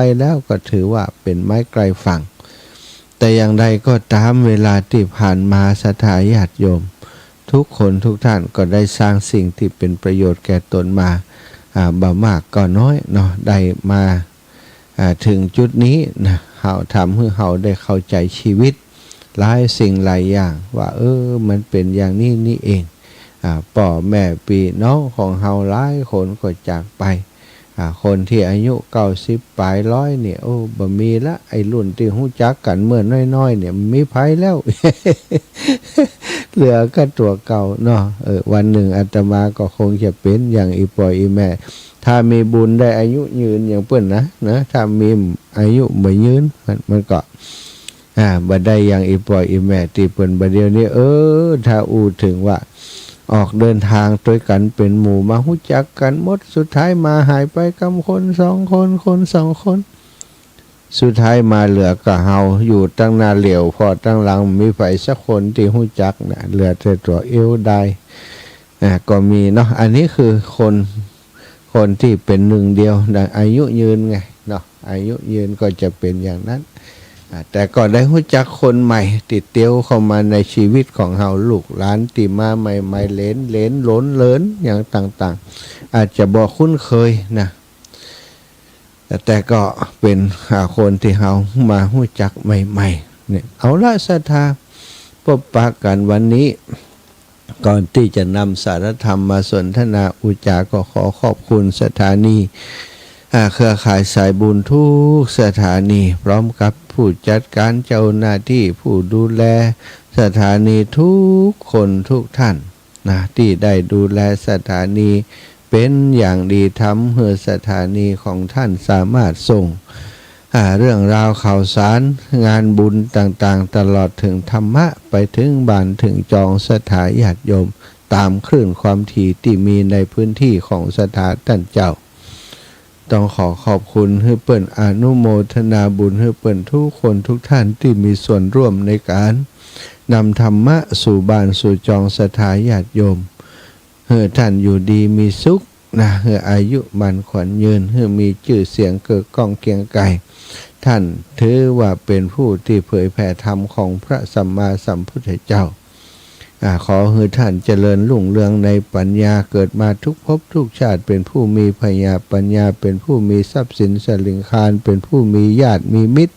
ไปแล้วก็ถือว่าเป็นไม้ไกลฝั่งแต่อย่างใดก็ตามเวลาที่ผ่านมาศรัทธาญาติโยมทุกคนทุกท่านก็ได้สร้างสิ่งที่เป็นประโยชน์แก่ตนมาบ่มากก็น้อยเนาะได้มาถึงจุดนี้นะเฮาทำให้เฮาได้เข้าใจชีวิตหลายสิ่งหลายอย่างว่ามันเป็นอย่างนี้นี่เองพ่อแม่พี่น้องของเฮาหลายคนก็จากไปคนที่อายุ90ปลายร้อยเนี่ยบ่มีละไอ้รุ่นที่ฮู้จักกันเมื่อน้อยๆเนี่ยมีไผแล้ว เหลือก็ตัวเก่าเนาะวันหนึ่งอาตมาก็คงจะเป็นอย่างอีพ่ออีแม่ถ้ามีบุญได้อายุยืนอย่างเปิ้นนะถ้ามีอายุบ่ยืนมันก็บ่ได้อย่างอีพ่ออีแม่ที่เปิ้นบ่เดียวนี้ถ้าอู้ถึงว่าออกเดินทางด้วยกันเป็นหมู่มาฮู้จักกันหมดสุดท้ายมาหายไปกำคน2คนคน2คนสุดท้ายมาเหลือก็เฮาอยู่ตั้งหน้าเหลียวพอตั้งหลังมีไผสักคนที่ฮู้จักนะเหลือแต่ตัวเอวได้ก็มีเนาะอันนี้คือคนที่เป็นหนึ่งเดียวอายุยืนไงเนาะอายุยืนก็จะเป็นอย่างนั้นแต่ก็ได้รู้จักคนใหม่ติดเตียวเข้ามาในชีวิตของเฮาลูกหลานที่มาใหม่ๆเหลนหลนเลินอย่างต่างๆอาจจะบ่คุ้นเคยนะแต่ก็เป็นคนที่เฮามารู้จักใหม่ๆเนี่ยเอาละศรัทธาพบปะกันวันนี้ก่อนที่จะนำสารธรรมมาสนทนาอุจาก็ขอขอบคุณสถานีเครือข่ายสายบุญทุกสถานีพร้อมกับผู้จัดการเจ้าหน้าที่ผู้ดูแลสถานีทุกคนทุกท่านนะที่ได้ดูแลสถานีเป็นอย่างดีทำให้สถานีของท่านสามารถส่งเรื่องราวข่าวสารงานบุญต่างๆตลอดถึงธรรมะไปถึงบ้านถึงจองสถาญาติโยมตามคลื่นความถี่ที่มีในพื้นที่ของสถานท่านเจ้าต้องขอขอบคุณให้เปิ่นอนุโมทนาบุญให้เปิ่นทุกคนทุกท่านที่มีส่วนร่วมในการนำธรรมะสู่บ้านสู่จองสถาญาติโยมให้ท่านอยู่ดีมีสุขนะให้อายุมันขวัญยืนให้มีชื่อเสียงเกิดก้องเกียงไกรท่านถือว่าเป็นผู้ที่เผยแผ่ธรรมของพระสัมมาสัมพุทธเจ้าขอให้ท่านเจริญรุ่งเรืองในปัญญาเกิดมาทุกภพทุกชาติเป็นผู้มีปัญญาเป็นผู้มีทรัพย์สินสลิงคารเป็นผู้มีญาติมีมิตร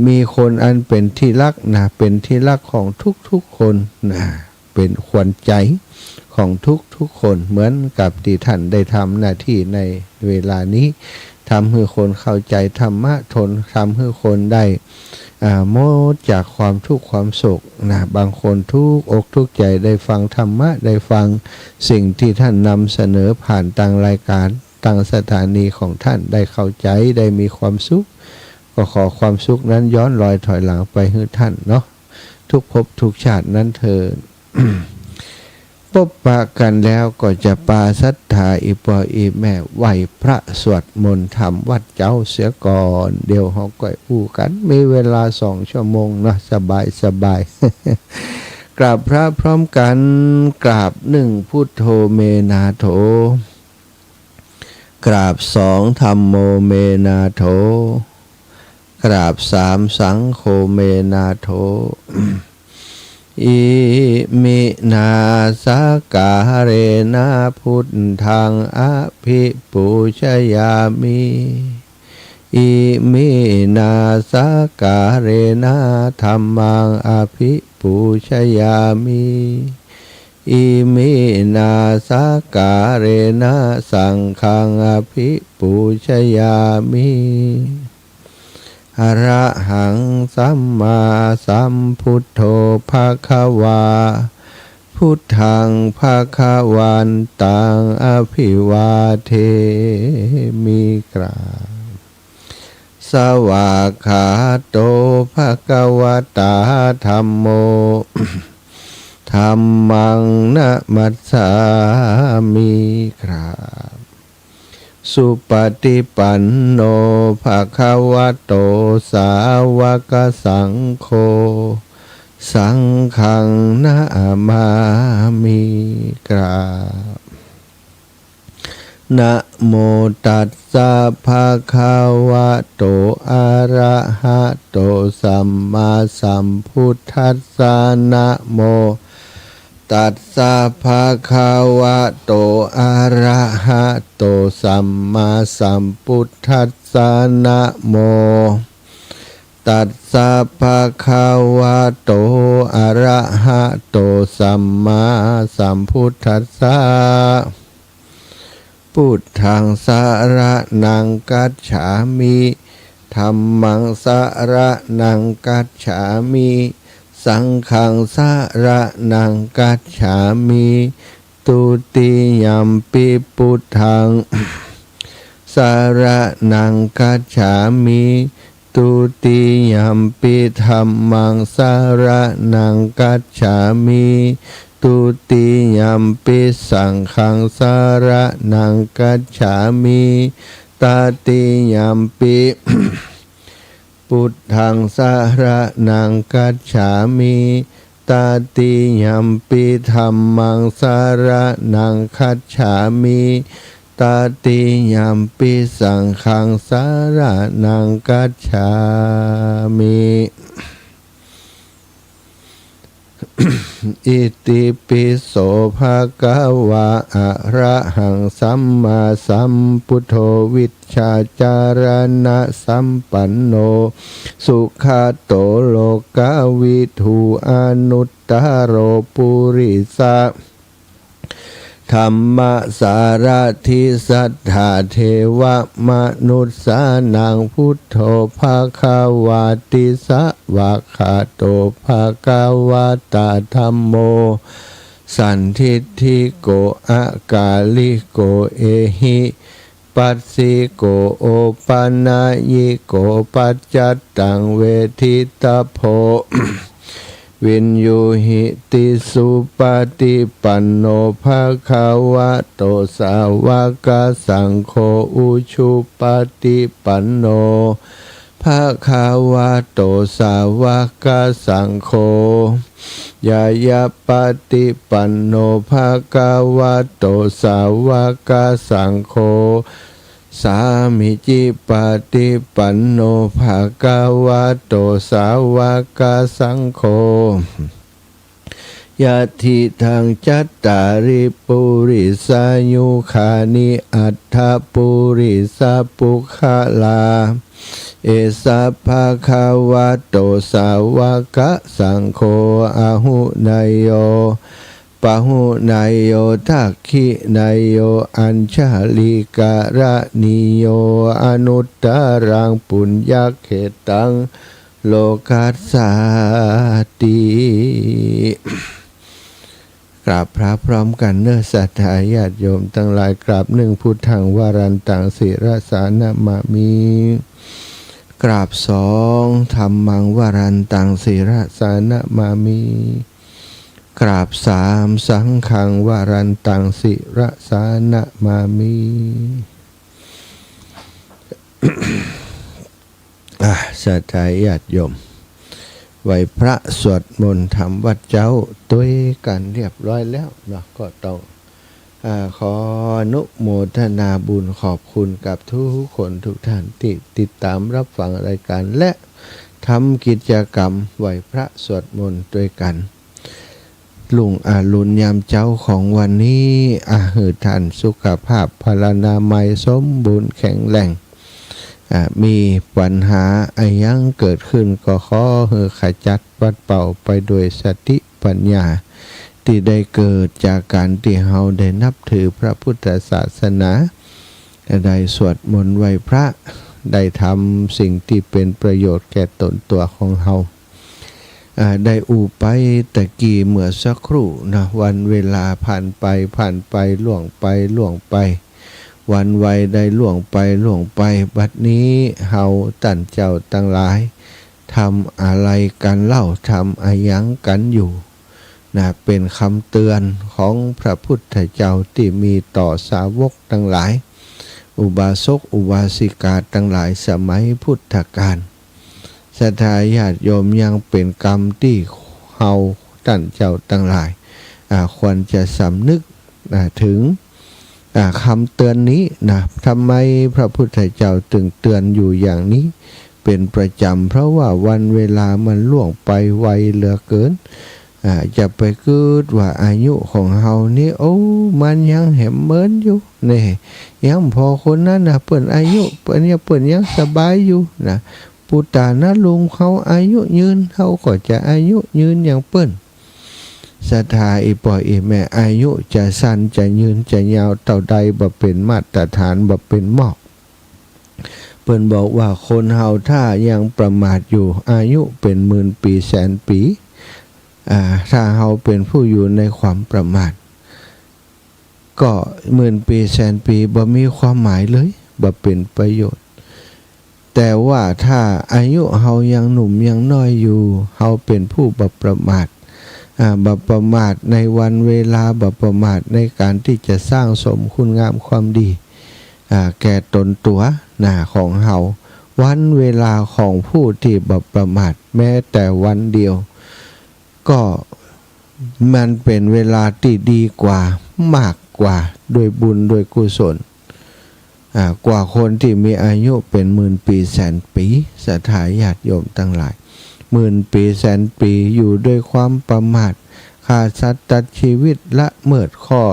มีคนอันเป็นที่รักนะเป็นที่รักของทุกคนนะเป็นขวัญใจของทุกคนเหมือนกับที่ท่านได้ทำหน้าที่ในเวลานี้ทำให้คนเข้าใจธรรมะทำให้คนได้หมดจากความทุกข์ความโศกนะบางคนทุกอกทุกใจได้ฟังธรรมะได้ฟังสิ่งที่ท่านนำเสนอผ่านทางรายการทางสถานีของท่านได้เข้าใจได้มีความสุขก็ขอความสุขนั้นย้อนรอยถอยหลังไปให้ท่านเนาะทุกภพทุกชาตินั้นเถิด พบปะกันแล้วก็จะปาศรัทธาอีปออีแม่ไหวพระสวดมนต์ธรรมวัดเจ้าเสียก่อนเดี๋ยวเขาก็อู้กันมีเวลา2 ชั่วโมงนะสบาย กราบพระพร้อมกันกราบ1พุทโธเมนาโถกราบ2ธัมโมเมนาโถกราบ3สังโฆเมนาโถ อิมินาสกาเรนะพุทธังอภิปูชยามิอิมินาสกาเรนะธัมมังอภิปูชยามิอิมินาสกาเรนะสังฆังอภิปูชยามิอะระหังสัมมาสัมพุทโธภควาพุทธังภวันตังอภิวาเทมิกราบสวากขาโตภควตาธัมโมธัมมังนะมัสสามิกราบสุปฏิปันโนภควโตสาวกสังโฆสังฆังนะมามิกราบ นะโมตัสสะภะคะวะโตอะระหะโตสัมมาสัมพุทธัสสะนะโมตัสสะภะคะวะโตอะระหะโตสัมมาสัมพุทธัสสะนะโมตัสสะภะคะวะโตอะระหะโตสัมมาสัมพุทธัสสะพุทธังสรณังคัจฉามิธัมมังสรณังคัจฉามิสังฆังสรณังคัจฉามิตุติยัมปิพุทธังสรณังคัจฉามิตุติยัมปิธัมมังสรณังคัจฉามิตุติยัมปิสังฆังสรณังคัจฉามิตติยัมปิ พุทธังสรณังคัจฉามิตติยัมปิธัมมังสรณังคัจฉามิตติยัมปิสังฆังสรณังคัจฉามิ อิติปิโสภะคะวะอะระหังสัมมาสัมพุทโธวิชชาจารณะสัมปันโนสุขโตโลกวิทูอนุตตโรปุริสะธรรมสารทิสัทธาเทวมนุษสานังพุทโธภะคะวาติสะวะคะโตภะคะวะตาธัมโมสันทิฏฐิโกอากาลิโกเอหิปัสสิโกโอปันนายิโกปัจจัตตังเวทิตาโพ วินยูหิติสุปฏิปันโนภะคะวะโตสาวกสังโฆอุชุปฏิปันโนภะคะวะโตสาวกสังโฆยายาปฏิปันโนภะคะวะโตสาวกสังโฆสามิจิปฏิปันโนภะคะวะโตสาวกสังโฆยะทิทังจัตตาริปุริสายุขานิอัตถปุริสปุคลาเอสะภะคะวะโตสาวกสังโฆอะหุนายโยปะหุนายโยทักขินายโยอัญชลิการะนิโยอนุตตรังปุญญเขตังโลกัสสาติกราบพระพร้อมกันเนื้อสัทธาญาติโยมทั้งหลายกราบหนึ่งพุทธังวารันตังศิรสานะมามิกราบสองธัมมังวารันตังศิรสานะมามิกราบสามสังฆังวารันตังศิรสานะมามิ สัทธาญาติโยมไหวพระสวดมนต์ทำวัดเจ้าด้วยกันเรียบร้อยแล้วเนาะก็ต้องขออนุโมทนาบุญขอบคุณกับทุกคนทุกท่านที่ติดตามรับฟังรายการและทำกิจกรรมไหวพระสวดมนต์ด้วยกันลุงอารุณยามเจ้าของวันนี้หือท่านสุขภาพพลานามัยสมบูรณ์แข็งแรงมีปัญหาอะไรยังเกิดขึ้นก็ขอให้ขจัดปัดเป่าไปโดยสติปัญญาที่ได้เกิดจากการที่เฮาได้นับถือพระพุทธศาสนาได้สวดมนต์ไหว้พระได้ทำสิ่งที่เป็นประโยชน์แก่ตนตัวของเฮาได้ไปตะกี้เมื่อสักครู่นะวันเวลาผ่านไปล่วงไปวันวัยได้ล่วงไปบัดนี้เฮาตั้นเจ้าตั้งหลายทำอะไรกันเล่าทำอะไรยังกันอยู่นะเป็นคำเตือนของพระพุทธเจ้าที่มีต่อสาวกทั้งหลายอุบาสกอุบาสิกาทั้งหลายสมัยพุทธกาลศรัทธาญาติโยมยังเป็นกรรมที่เฮาตั้นเจ้าทั้งหลายควรจะสำนึกถึง คำเตือนนี้นะทำไมพระพุทธเจ้าถึงเตือนอยู่อย่างนี้เป็นประจำเพราะว่าวันเวลามันล่วงไปไวเหลือเกินจะไปคิดว่าอายุของเฮานี่โอ้มันยังแหมเหมือนอยู่นี่ยังพอคนนั้นนะเปิ้นอายุเปิ้นยังสบายอยู่นะปุตตานะลุงเขาอายุยืนเขาก็จะอายุยืนอย่างเปิ้นศรัทธาอีปอยอีแม่อายุจะสั้นจะยืนจะยาวเท่าใดบ่เป็นมาตรฐานบ่เป็นหมอกเปิ้นบอกว่าคนเฮาถ้ายังประมาทอยู่อายุเป็นหมื่นปีแสนปีถ้าเฮาเป็นผู้อยู่ในความประมาทก็หมื่นปีแสนปีบ่มีความหมายเลยบ่เป็นประโยชน์แต่ว่าถ้าอายุเฮายังหนุ่มยังน้อยอยู่เฮาเป็นผู้บ่ประมาทบ่ประมาทในวันเวลาบ่ประมาทในการที่จะสร้างสมคุณงามความดีแก่ตนตัวของเฮาวันเวลาของผู้ที่บ่ประมาทแม้แต่วันเดียวก็มันเป็นเวลาที่ดีกว่ามากกว่าโดยบุญโดยกุศลกว่าคนที่มีอายุเป็นหมื่นปีแสนปีศรัทธาญาติโยมทั้งหลายหมื่นปีแสนปีอยู่ด้วยความประมาทฆ่าสัตว์ตัดชีวิตละเมิดข้อ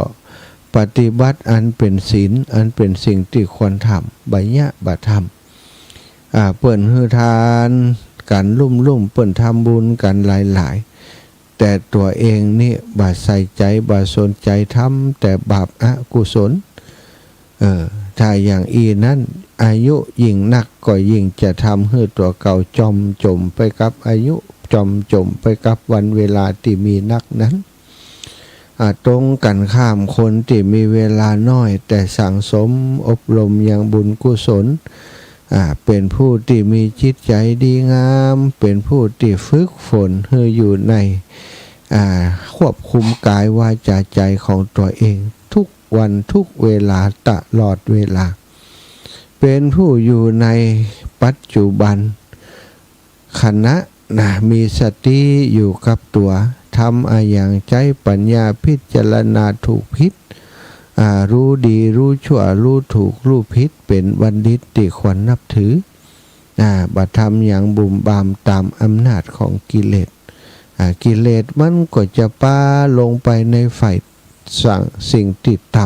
ปฏิบัติอันเป็นศีลอันเป็นสิ่งที่ควรทำบัญญัติบัตรธรรมเปิ่นฮือทานกันลุ่มเปิ่นทำบุญกันหลายแต่ตัวเองนี่บ่ใส่ใจบ่สนใจทำแต่บาปอกุศลถ้าอย่างอีนั้นอายุยิ่งนักก็ยิ่งจะทำให้ตัวเก่าจมไปกับอายุจมไปกับวันเวลาที่มีนักนั้นตรงกันข้ามคนที่มีเวลาน้อยแต่สั่งสมอบรมอย่างบุญกุศลเป็นผู้ที่มีจิตใจดีงามเป็นผู้ที่ฝึกฝนให้อยู่ในควบคุมกายวาจาใจของตัวเองทุกวันทุกเวลาตลอดเวลาเป็นผู้อยู่ในปัจจุบันขณะมีสติอยู่กับตัวทำอย่างใจปัญญาพิจารณาถูกผิดรู้ดีรู้ชั่วรู้ถูกรู้ผิดเป็นบัณฑิตที่ควรนับถือบัตทำอย่างบุ่มบามตามอำนาจของกิเลสกิเลสมันก็จะปาลงไปในฝ่ายสิ่งติดต่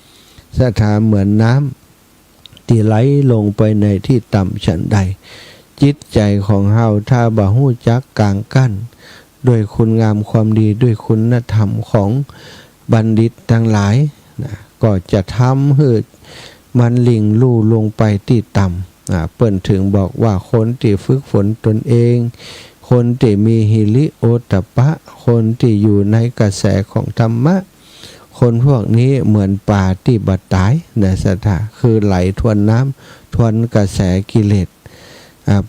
ำศรัทธาเหมือนน้ำที่ไหลลงไปในที่ต่ำฉันใดจิตใจของเฮาถ้าบ่ฮู้จักกลางกั้นด้วยคุณงามความดีด้วยคุณธรรมของบัณฑิตทั้งหลายก็จะทำให้มันลิ่งลู่ลงไปที่ต่ำเปิ้นถึงบอกว่าคนที่ฝึกฝนตนเองคนที่มีหิริโอตตัปปะคนที่อยู่ในกระแสของธรรมะคนพวกนี้เหมือนป่าที่บัดตายศรัทธาคือไหลทวนน้ำทวนกระแสกิเลส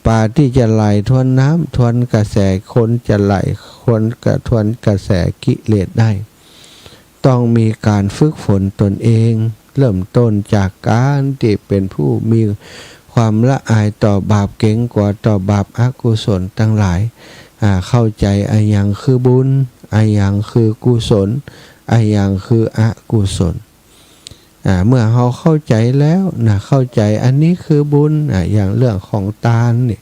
ป่าที่จะไหลทวนน้ำทวนกระแสคนจะไหลคนทวนกระแสกิเลสได้ต้องมีการฝึกฝนตนเองเริ่มต้นจากการที่เป็นผู้มีความละอายต่อบาปเก่งกว่าต่อบาปอกุศลทั้งหลายเข้าใจอย่างคือบุญอย่างคือกุศลอย่างคืออกุศลเมื่อเราเข้าใจแล้วเข้าใจอันนี้คือบุญอย่างเรื่องของทานนี่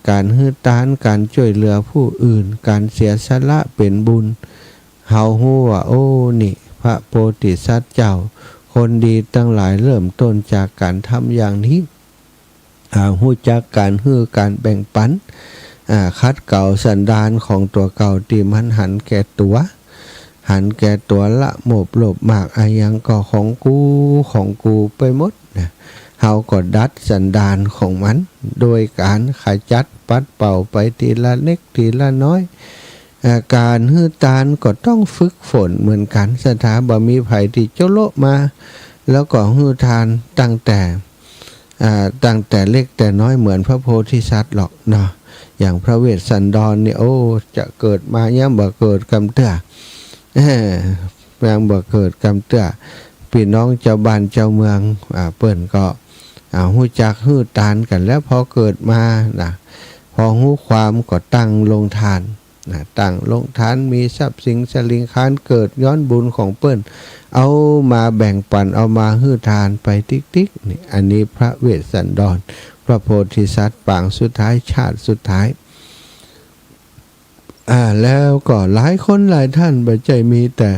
การให้ทานการช่วยเหลือผู้อื่นการเสียสละเป็นบุญเฮาฮู้ว่าโอ้นี่พระโพธิสัตว์เจ้าคนดีทั้งหลายเริ่มต้นจากการทำอย่างนี้ฮู้จักการให้การแบ่งปันคัดเก่าสันดานของตัวเก่าที่มันหันแก่ตัวละโมบโลภมากยังก็ของกูไปหมดเฮาก็ดัดสันดานของมันโดยการขจัดปัดเป่าไปทีละเล็กทีละน้อยการฮื้อตานก็ต้องฝึกฝนเหมือนกันสถาบมีไผที่เจ้าโลมาแล้วก็ฮื้อทานตั้งแต่เล็กแต่น้อยเหมือนพระโพธิสัตว์หรอกเนาะอย่างพระเวสสันดรนี่โอ้จะเกิดมายังบ่เกิดกำเตื้อยังบ่เกิดกำเตื้อพี่น้องเจ้าบ้านเจ้าเมืองเปิ้นก็ฮู้จักฮื้อตานกันแล้วพอเกิดมาพอฮู้ความก็ตั้งลงทาน ตั้งลงทานมีทรัพย์สินสลิงคานเกิดย้อนบุญของเปิ้นเอามาแบ่งปันเอามาฮื้อทานไปติ๊กๆนี่อันนี้พระเวสสันดรพระโพธิสัตว์ปางสุดท้ายชาติสุดท้ายแล้วก็หลายคนหลายท่านบ่ใจมีแต่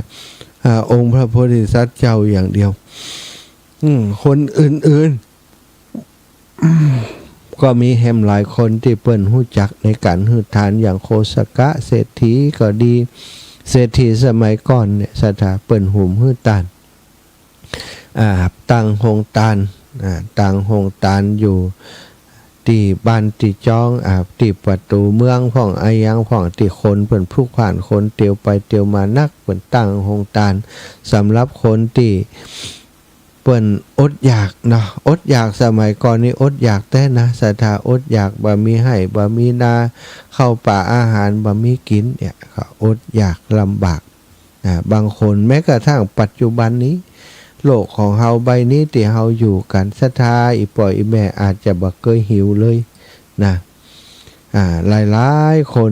องค์พระโพธิสัตว์เจ้าอย่างเดียวคนอื่นๆก็มีแฮมหลายคนที่เปิ้นรู้จักในการฮื้อทานอย่างโคสกะเศรษฐีก็ดีเศรษฐีสมัยก่อนเนี่ยสถาเปิ้นหุมฮื้อทานตั้งโฮงทานตั้งโฮงทานอยู่ที่บ้านที่จ้องที่ประตูเมืองพ่องอายังพ่องที่คนเปิ้นพลุกผ่านคนเตียวไปเตียวมานักเปิ้นตั้งโฮงทานสำหรับคนที่เปิ้นอดอยากเนาะอดอยากสมัยก่อนนี่อดอยากแต่นะสถาอดอยากบ่มีให้บ่มีนาเข้าป่าอาหารบ่มีกินเนี่ยก็อดอยากลำบากบางคนแม้กระทั่งปัจจุบันนี้โลกของเฮาใบนี้ที่เฮาอยู่กันศรัทธาอีป่อยอีแม่อาจจะบ่เคยหิวเลยนะหลายๆคน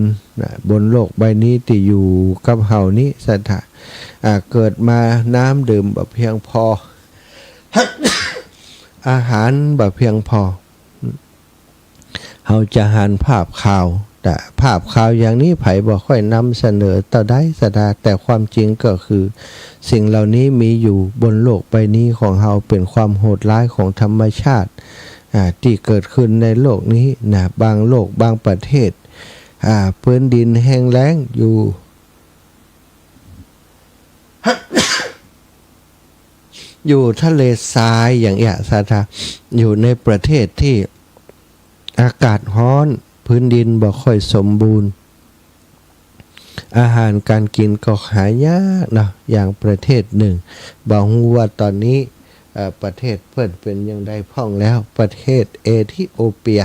บนโลกใบนี้ที่อยู่กับเฮานี้ศรัทธาเกิดมาน้ำดื่มบ่เพียงพอ อาหารบ่เพียงพอเฮาจะหันภาพข่าวแต่ภาพข่าวอย่างนี้ไผบ่ค่อยนำเสนอต่อได้ศรัทธาแต่ความจริงก็คือสิ่งเหล่านี้มีอยู่บนโลกใบนี้ของเฮาเป็นความโหดร้ายของธรรมชาติที่เกิดขึ้นในโลกนี้นะบางโลกบางประเทศพื้นดินแห้งแล้งอยู่ อยู่ทะเลทรายอย่างเงี้ยศรัทธาอยู่ในประเทศที่อากาศร้อนพื้นดินบ่ค่อยสมบูรณ์อาหารการกินก็หายากเนาะอย่างประเทศหนึ่งบ่ฮู้ว่าตอนนี้ประเทศเพิ่นเป็นอย่างใดพ้องแล้วประเทศเอธิโอเปีย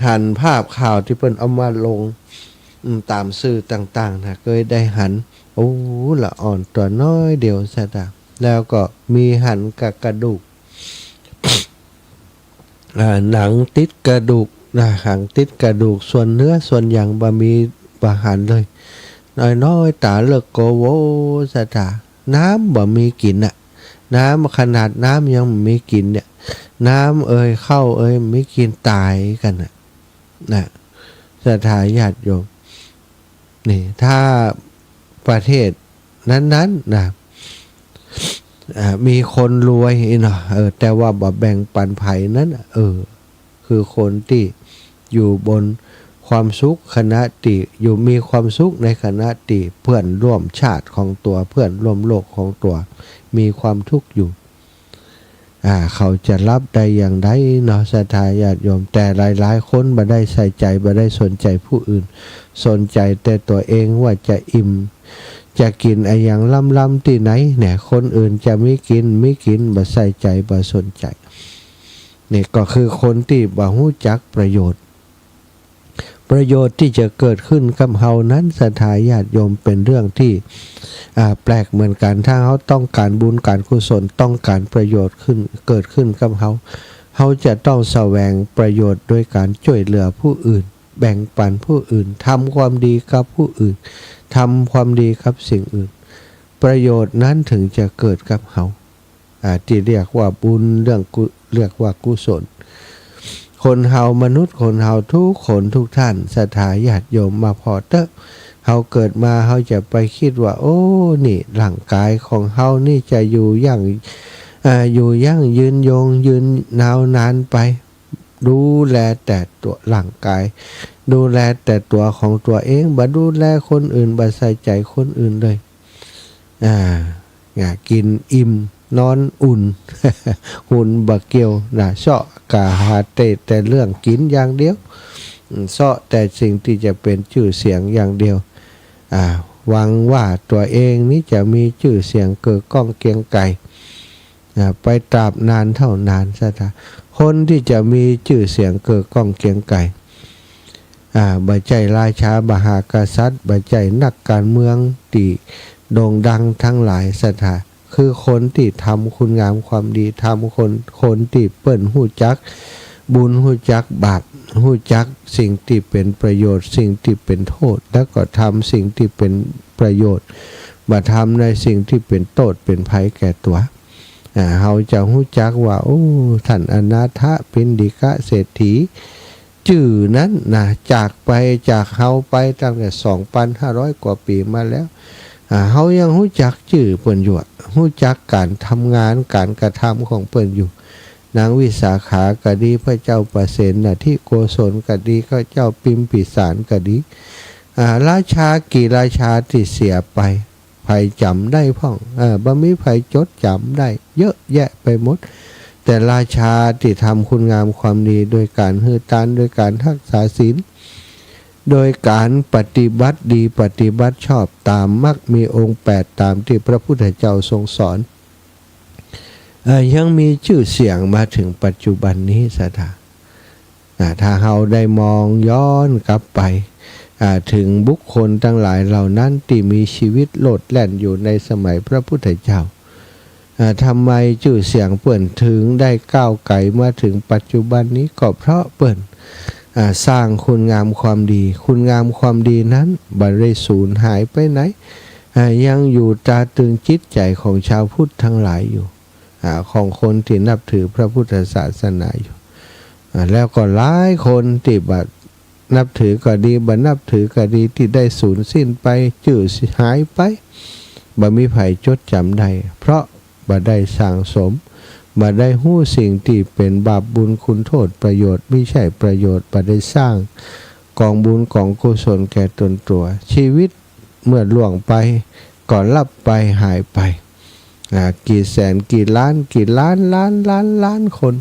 หันภาพข่าวที่เพิ่นเอามาลงตามสื่อต่างๆนะเคยได้หันโอ้ละอ่อนตัวน้อยเดียวซะดะแล้วก็มีหันกับกระดูกหนังติดกระดูกหางติดกระดูกส่วนเนื้อส่วนอย่างบ่มีบ่หันเลยน้อยๆตาเลิกโกโวซะดะน้ำบ่มีกินน้ำขนาดน้ำยังมีกินเนี่ยน้ำเข้าไม่กินตายกันนะศรัทธาญาติโยมนี่ถ้าประเทศนั้นๆนะมีคนรวยเนาะแต่ว่าบ่แบ่งปันไผนั้นคือคนที่อยู่บนความสุขคณะติอยู่มีความสุขในคณะติเพื่อนร่วมชาติของตัวเพื่อนร่วมโลกของตัวมีความทุกข์อยู่เขาจะรับได้อย่างไรเนาะศรัทธาญาติโยมแต่หลายๆคนบ่ได้ใส่ใจบ่ได้สนใจผู้อื่นสนใจแต่ตัวเองว่าจะอิ่มจะกินอย่างล้ำๆที่ไหนเนี่ยคนอื่นจะไม่กินบ่ใส่ใจบ่สนใจนี่ก็คือคนที่บ่รู้จักประโยชน์ที่จะเกิดขึ้นกับเฮานั้นศรัทธาญาติโยมเป็นเรื่องที่แปลกเหมือนกันถ้าเฮาต้องการบุญการกุศลต้องการประโยชน์เกิดขึ้นกับเฮาจะต้องแสวงประโยชน์ด้วยการช่วยเหลือผู้อื่นแบ่งปันผู้อื่นทำความดีกับผู้อื่นทำความดีกับสิ่งอื่นประโยชน์นั้นถึงจะเกิดกับเฮาที่เรียกว่าบุญเรียกว่ากุศลคนเฮามนุษย์คนเฮาทุกคนทุกท่านศรัทธาญาติโยมมาพอเตอะเฮาเกิดมาเฮาจะไปคิดว่าโอ้นี่ร่างกายของเฮานี่จะอยู่ยั่งยืนยงยืนนานนานไปดูแลแต่ตัวร่างกายดูแลแต่ตัวของตัวเองบ่ดูแลคนอื่นบ่ใส่ใจคนอื่นเลยกินอิ่มนอนอุ่น หุ่นบ่เกี่ยวเสาะกะหาแต่เรื่องกินอย่างเดียวเสาะแต่สิ่งที่จะเป็นชื่อเสียงอย่างเดียวหวังว่าตัวเองนี้จะมีชื่อเสียงเกิดก้องเกียงไก่ไปตราบนานเท่านานซะท่าคนที่จะมีชื่อเสียงเกิดก้องเกียงไก่บ่ใจราชาบหากษัตริย์บ่ใจนักการเมืองที่โด่งดังทั้งหลายซะท่าคือคนที่ทำคุณงามความดีทำคนที่เปิ้นฮู้จักบุญฮู้จักบาป ฮู้จักสิ่งที่เป็นประโยชน์สิ่งที่เป็นโทษแล้วก็ทำสิ่งที่เป็นประโยชน์บ่ทำในสิ่งที่เป็นโทษเป็นภัยแก่ตัวเฮาจะฮู้จักว่าโอ้ท่านอนาถปิณฑิกะเศรษฐีชื่อนั้นนะจากไปจากเฮาไปตั้งแต่ 2,500 กว่าปีมาแล้วเฮายังฮู้จักชื่อเพิ่นอยู่ฮู้จักการทำงานการกระทำของเพิ่นอยู่นางวิสาขาก็ดีพระเจ้าประเสนที่โกศลก็ดีก็เจ้าปิมปิสารก็ดีราชากี่ราชาที่เสียไปไผจำได้พ่องบ่มีไผจดจำได้เยอะแยะไปหมดแต่ราชาที่ทำคุณงามความดีโดยการฮือตานโดยการรักษาศีลโดยการปฏิบัติดีปฏิบัติชอบตามมรรคมีองค์8ตามที่พระพุทธเจ้าทรงสอนยังมีชื่อเสียงมาถึงปัจจุบันนี้สถาถ้าเราได้มองย้อนกลับไปถึงบุคคลทั้งหลายเหล่านั้นที่มีชีวิตโลดแล่นอยู่ในสมัยพระพุทธเจ้าทำไมชื่อเสียงเปิ้นถึงได้ก้าวไกลมาถึงปัจจุบันนี้ก็เพราะเปิ้นสร้างคุณงามความดีคุณงามความดีนั้นบ่ได้สูญหายไปไหนยังอยู่ตราตรึงจิตใจของชาวพุทธทั้งหลายอยู่ของคนที่นับถือพระพุทธศาสนาอยู่แล้วก็หลายคนที่บัดนับถือก็ดีบ่นับถือก็ดีที่ได้สูญสิ้นไปชื่อหายไปบ่มีไผจดจำได้เพราะบ่ได้สั่งสมบ่ได้ฮู้สิ่งที่เป็นบาปบุญคุณโทษประโยชน์ไม่ใช่ประโยชน์บ่ได้สร้างกองบุญกองกุศลแก่ตนตัวชีวิตเมื่อล่วงไปก่อนลับไปหายไปกี่แสนกี่ล้านล้านคน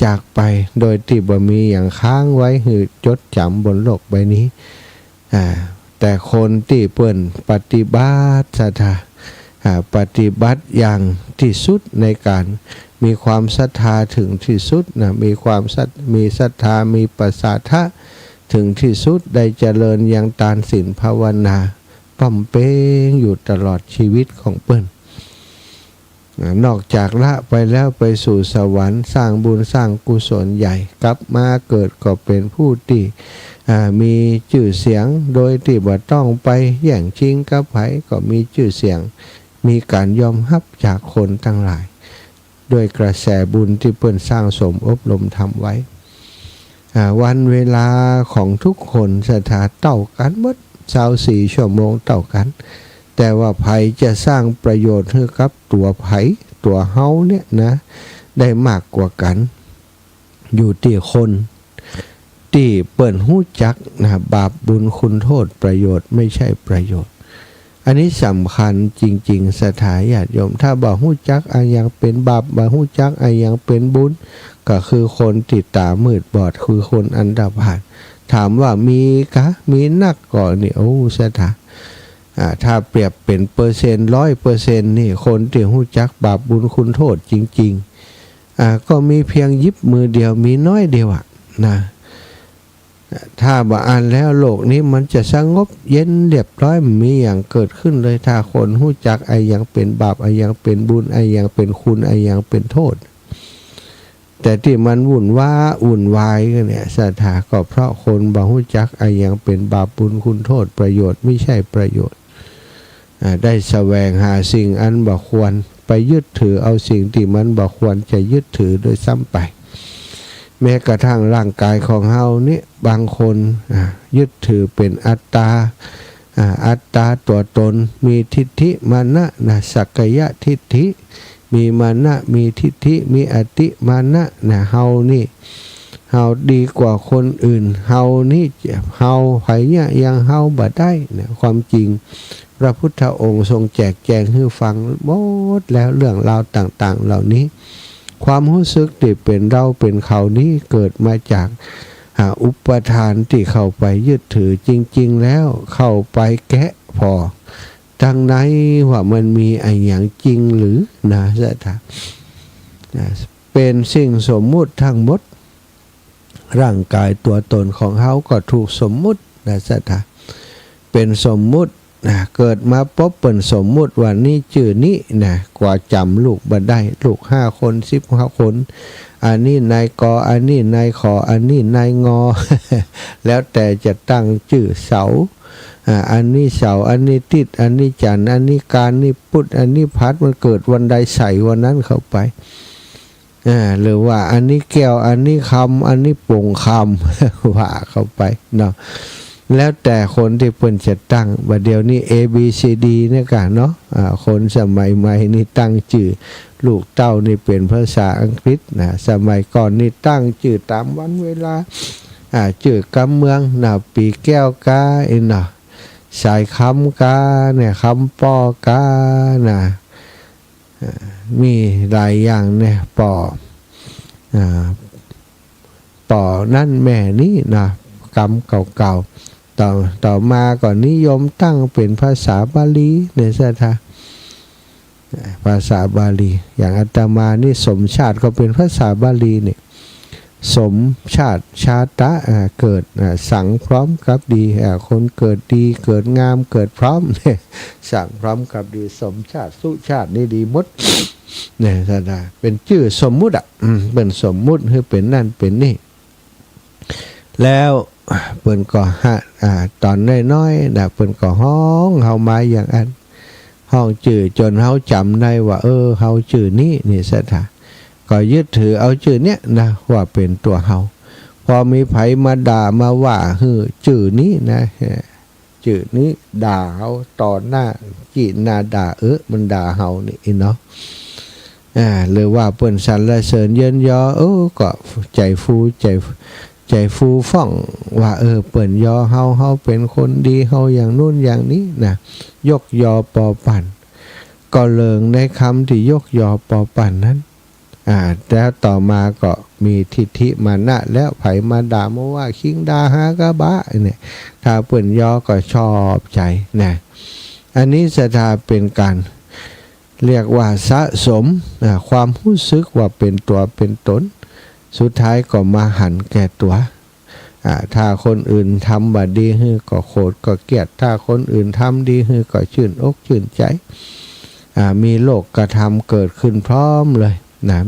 จากไปโดยที่บ่มีอย่างค้างไว้หือจดจำบนโลกใบนี้แต่คนที่เปิ้นปฏิบัติศรัทธาปฏิบัติอย่างที่สุดในการมีความศรัทธาถึงที่สุดนะมีความมีศรัทธามีประสาทะถึงที่สุดได้เจริญอย่างทานศีลภาวนาป้อมเป้งอยู่ตลอดชีวิตของเปิ้นนอกจากละไปแล้วไปสู่สวรรค์สร้างบุญสร้างกุศลใหญ่กลับมาเกิดก็เป็นผู้ที่มีชื่อเสียงโดยที่บ่ต้องไปแย่งชิงกับไผก็มีชื่อเสียงมีการยอมรับจากคนทั้งหลายด้วยกระแสบุญที่เพิ่นสร้างสมอบรมทำไว้วันเวลาของทุกคนสถาเท่ากันหมด24 ชั่วโมงเท่ากันแต่ว่าไผจะสร้างประโยชน์ให้กับตัวไผตัวเฮาเนี่ยนะได้มากกว่ากันอยู่ที่คนที่เปิ้นฮู้จักนะบาปบุญคุณโทษประโยชน์ไม่ใช่ประโยชน์อันนี้สำคัญจริงๆสถาญาติโยมถ้าบ่ฮู้จักอันยังเป็นบาปบ่ฮู้จักอันยังเป็นบุญก็คือคนที่ตามืดบอดคือคนอันธพาลถามว่ามีกะมีนักก่อนนี่โอ้สถาถ้าเปรียบเป็นเปอร์เซ็นต์ 100% นี่คนที่ฮู้จักบาปบุญคุณโทษจริงๆก็มีเพียงยิบมือเดียวมีน้อยเดียวนะถ้าบ่อ่านแล้วโลกนี้มันจะสงบเย็นเรียบร้อยมีอย่างเกิดขึ้นเลยถ้าคนฮู้จักไอ้ยังเป็นบาปไอ้ยังเป็นบุญไอ้ยังเป็นคุณไอ้ยังเป็นโทษแต่ที่มันวุ่นวายกันเนี่ยสถาก็เพราะคนบ่ฮู้จักไอ้ยังเป็นบาปบุญคุณโทษประโยชน์ไม่ใช่ประโยชน์ได้แสวงหาสิ่งอันบ่ควรไปยึดถือเอาสิ่งที่มันบ่ควรจะยึดถือโดยซ้ำไปแม้กระทั่งร่างกายของเฮานี่บางคนยึดถือเป็นอัตตาตัวตนมีทิฏฐิมานะสักกายทิฏฐิมีมานะมีทิฏฐิมีอติมานะเฮานี่เฮาดีกว่าคนอื่นเฮานี่เฮาไผเนี่ยยังเฮาบ่ได้ความจริงพระพุทธองค์ทรงแจกแจงให้ฟังหมดแล้วเรื่องราวต่างๆเหล่านี้ความรู้สึกที่เป็นเราเป็นเขานี้เกิดมาจากอุปทานที่เข้าไปยึดถือจริงๆแล้วเข้าไปแกะพอทั้งไหนว่ามันมีอะไรอย่างจริงหรือนะสถาเป็นสิ่งสมมุติทั้งหมดร่างกายตัวตนของเขาก็ถูกสมมุตินะสถาเป็นสมมุติเกิดมาปุ๊บเป็นสมมุติว่านี่ชื่อนี้นะกว่าจำลูกบ่ได้ลูก5 คน15 คน อันนี้นายกอันนี้นายขออันนี้นายงอ แล้วแต่จะตั้งชื่อเสาอันนี้เสาอันนี้ติดอันนี้จันทร์อันนี้การนี่พุธอันนี้พัดมันเกิดวันใดใส่วันนั้นเข้าไปหรือว่าอันนี้แก้วอันนี้คำอันนี้ป่งคำ ว่าเข้าไปเนาะแล้วแต่คนที่เพิ่นจะตั้งบัดเดี๋ยวนี้ A B C D เนี่ยกันเนาะคนสมัยใหม่นี่ตั้งชื่อลูกเต้านี่เป็นภาษาอังกฤษนะสมัยก่อนนี่ตั้งชื่อตามวันเวลาชื่อกำเมืองนะปีแก้วกาเนาะสายคำกาเนี่ยคำปอกานะมีหลายอย่างเนี่ยปอนั่นแม่นี่นะกำเก่าๆต่อมาก่อนนิยมตั้งเป็นภาษาบาลีเนี่ยสิท่าภาษาบาลีอย่างอาตมานี่สมชาติก็เป็นภาษาบาลีเนี่ยสมชาติชาตะเกิดสั่งพร้อมกับดีคนเกิดดีเกิดงามเกิดพร้อมเนี่ยสั่งพร้อมกับดีสมชาติสุชาตินี่ดีหมดเนี่ยท่านเป็นชื่อสมมุติเป็นสมมุติคือเป็นนั่นเป็นนี่แล้วเปิ้นก็ตอนน้อยๆเปิ้นก็ห้องเฮามาอย่างอันห้องชื่อจนเฮาจำได้ว่าเฮาชื่อนี้นี่ซะท่าก็ยึดถือเอาชื่อเนี้ยนะว่าเป็นตัวเฮาพอมีไผมาด่ามาว่าชื่อนี้นะชื่อนี้ด่าเฮาต่อหน้าจีนาด่ามันด่าเฮานี่เนาะหรือว่าเปิ้นสรรเสริญเยินยอก็ใจฟูฟ่องว่าเปิ้นยอเฮาเป็นคนดีเฮาอย่างนู้นอย่างนี้นะยกยอปอปั่นก็เลิงในคำที่ยกยอปอปั่นนั้นแล้วต่อมาก็มีทิฏฐิมานะแล้วไผมาด่ามาว่าคิงด่าหากะบะเนี่ยถ้าเปิ้นยอก็ชอบใจนะอันนี้จะเป็นการเรียกว่าสะสมความรู้สึกว่าเป็นตัวเป็นตนสุดท้ายก็มาหันแก่ตัวถ้าคนอื่นทำบ่ดีก็โกรธก็เกลียดถ้าคนอื่นทำดีก็ชื่นอกชื่นใจมีโลกกระทำเกิดขึ้นพร้อมเลย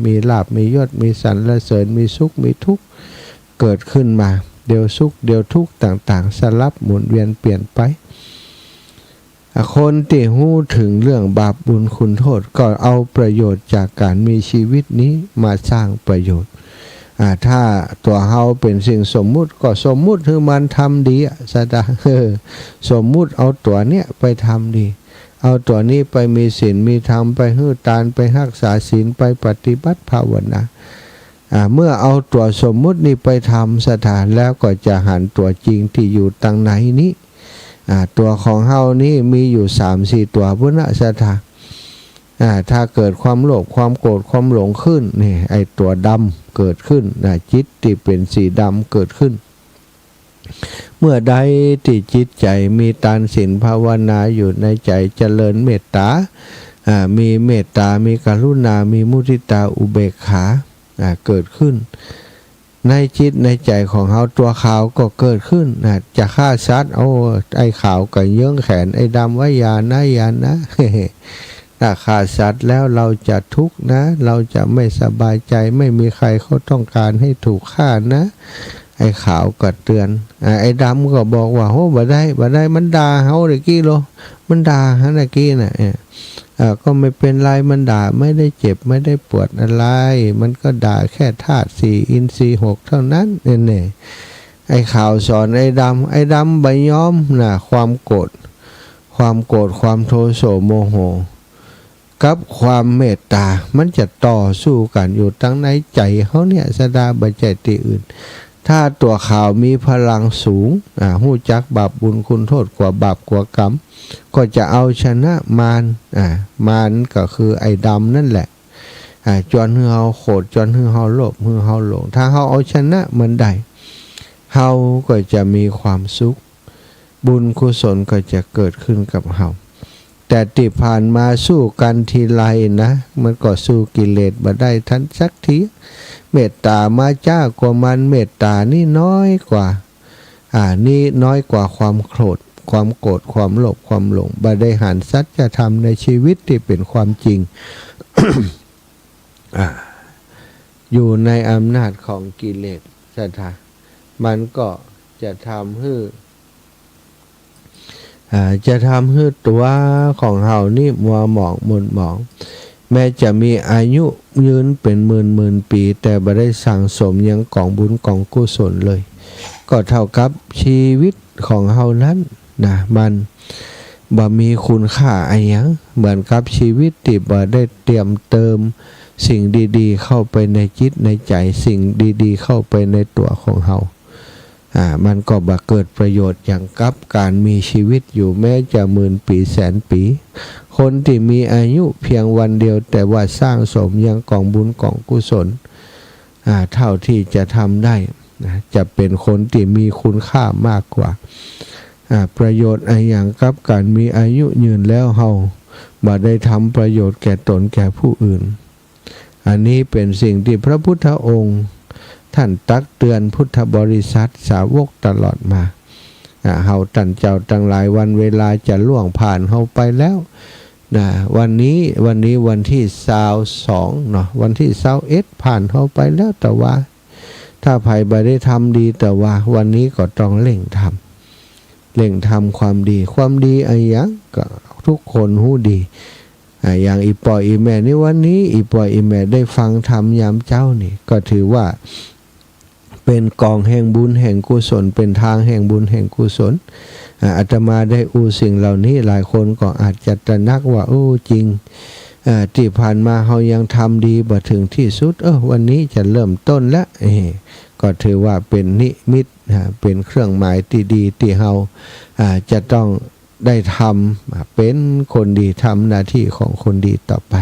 มีลาภมียศมีสรรเสริญมีสุขมีทุกข์เกิดขึ้นมาเดี๋ยวสุขเดี๋ยวทุกข์ต่างๆสลับหมุนเวียนเปลี่ยนไปคนที่หู้ถึงเรื่องบาปบุญคุณโทษก็เอาประโยชน์จากการมีชีวิตนี้มาสร้างประโยชน์ถ้าตัวเฮาเป็นสิ่งสมมุติก็สมมุติคือมันทำดีซะนะสมมุติเอาตัวเนี้ยไปทำดีเอาตัวนี้ไปมีศีลมีธรรมไปฮื้อทานไปรักษาศีลไปปฏิบัติภาวนาเมื่อเอาตัวสมมุตินี้ไปทำสถานแล้วก็จะหันตัวจริงที่อยู่ตั้งไหนนี้ตัวของเฮานี่มีอยู่ 3-4 ตัวพุทธสถานถ้าเกิดความโลภความโกรธความหลงขึ้นนี่ไอตัวดำเกิดขึ้นจิตที่เป็นสีดำเกิดขึ้นเมื่อใดที่จิตใจมีทานศีลภาวนาอยู่ในใจเจริญเมตตามีเมตตามีกรุณามีมุทิตาอุเบกขาเกิดขึ้นในจิตในใจของเขาตัวขาวก็เกิดขึ้นจะฆ่าสัตว์ไอ้ขาวก็เยื้องแขนไอ้ดำว่าอย่านะ ถ้าฆ่าสัตว์แล้วเราจะทุกข์นะเราจะไม่สบายใจไม่มีใครเขาต้องการให้ถูกฆ่านะไอ้ขาวก็เตือนไอ้ดำก็บอกว่าบ่ได้มันด่าเฮาตะกี้โลมันด่าฮะตะกี้น่ะก็ไม่เป็นไรมันด่าไม่ได้เจ็บไม่ได้ปวดอะไรมันก็ด่าแค่ธาตุ4อินทรีย์6เท่านั้นเนี่ยไอ้ขาวสอนไอ้ดำใบย้อมความโกรธความโทโสโมโหกับความเมตตามันจะต่อสู้กันอยู่ตั้งในใจเขาเนี่ยสดาบัจจัยติอื่นถ้าตัวขาวมีพลังสูงหู้จักบาปบุญคุณโทษกว่าบาปกว่ากรรมก็จะเอาชนะมารก็คือไอ้ดำนั่นแหละจนเฮาโกรธจนเฮาโลภเฮาหลงถ้าเฮาเอาชนะมันได้เฮาก็จะมีความสุขบุญกุศลก็จะเกิดขึ้นกับเฮาแต่ที่ผ่านมาสู้กันทีไรนะมันก็สู้กิเลสมาได้ทันสักทีเมตตามาจ้ากว่ามันเมตตานี่น้อยกว่านี่น้อยกว่าความโกรธความโลภความหลงบริหารสัจธรรมในชีวิตที่เป็นความจริง อยู่ในอำนาจของกิเลสศรัทธามันก็จะทำให้ตัวของเฮานี่มัวหมองหม่นหมองแม้จะมีอายุยืนเป็นหมื่นปีแต่บ่ได้สั่งสมยังกองบุญกองกุศลเลยก็เท่ากับชีวิตของเฮานั้นนะมันบ่มีคุณค่าอะไรหยังเหมือนกับชีวิตที่บ่ได้เตรียมเติมสิ่งดีๆเข้าไปในจิตในใจสิ่งดีๆเข้าไปในตัวของเฮามันก็บ่เกิดประโยชน์อย่างกับการมีชีวิตอยู่แม้จะหมื่นปีแสนปีคนที่มีอายุเพียงวันเดียวแต่ว่าสร้างสมยังกองบุญกองกุศลเท่าที่จะทำได้จะเป็นคนที่มีคุณค่ามากกว่าประโยชน์อย่างกับการมีอายุยืนแล้วเฮาบ่ได้ทำประโยชน์แก่ตนแก่ผู้อื่นอันนี้เป็นสิ่งที่พระพุทธองค์ท่านตักเตือนพุทธบริษัทสาวกตลอดมาเฮาท่านเจ้าตั้งหลายวันเวลาจะล่วงผ่านเฮาไปแล้วนะวันนี้วันที่22เนาะวันที่21ผ่านเฮาไปแล้วแต่ว่าถ้าไผบ่ได้ทำดีแต่ว่าวันนี้ก็ต้องเร่งทำความดีอะไรอย่างก็ทุกคนฮู้ดีอย่างอีปออีแม่นี่วันนี้อีปออีแม่ได้ฟังธรรมยามเจ้านี่ก็ถือว่าเป็นกองแห่งบุญแห่งกุศลเป็นทางแห่งบุญแห่งกุศลอาตมาได้สิ่งเหล่านี้หลายคนก็อาจจะตระหนักว่าจริงที่ผ่านมาเฮายังทำดีบ่ถึงที่สุดวันนี้จะเริ่มต้นแล้วก็ถือว่าเป็นนิมิตเป็นเครื่องหมายที่ดีที่เฮาจะต้องได้ทำเป็นคนดีทำหน้าที่ของคนดีต่อไป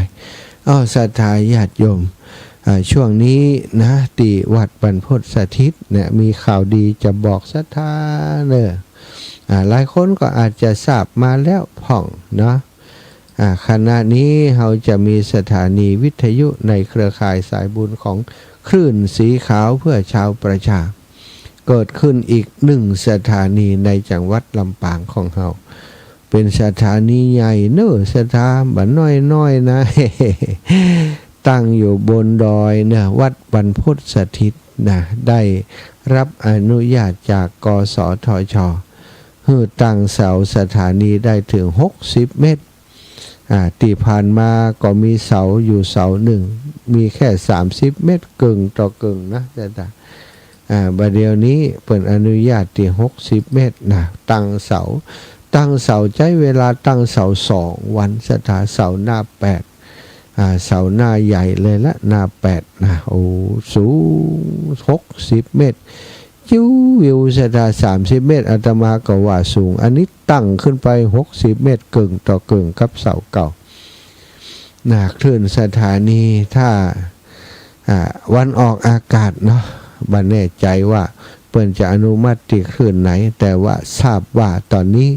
ศรัทธาญาติโยมช่วงนี้นะที่วัดบรรพตสถิตเนี่ยมีข่าวดีจะบอกศรัทธาเนอะหลายคนก็อาจจะทราบมาแล้วพ่องเนาะขณะนี้เราจะมีสถานีวิทยุในเครือข่ายสายบุญของคลื่นสีขาวเพื่อชาวประชาเกิดขึ้นอีก1สถานีในจังหวัดลำปางของเราเป็นสถานีใหญ่เนอะสถาบันน้อยๆนะ ตั้งอยู่บนดอยเนี่ยวัดบรรพตสถิตนะได้รับอนุญาตจากกสทช.ให้ตั้งเสาสถานีได้ถึง60 เมตรที่ผ่านมาก็มีเสาอยู่เสาหนึ่งมีแค่30 เมตรกึ่งต่อกึ่งนะจ๊ะบัดเดี๋ยวนี้เปิดอนุญาตที่60 เมตรนะตั้งเสาใช้เวลาตั้งเสา2 วันสถาเสาหน้า8เสาหน้าใหญ่เลยละหน้า8นะสูง60 เมตรจิ้ววิวสถา30 เมตรอาตมาก็ว่าสูงอันนี้ตั้งขึ้นไป60 เมตรกึ่งต่อกึ่งกับเสาเก่าคลื่นสถานีถ้าวันออกอากาศเนาะบ่แน่ใจว่าเปิ้นจะอนุมัติคลื่นไหนแต่ว่าทราบว่าตอนนี้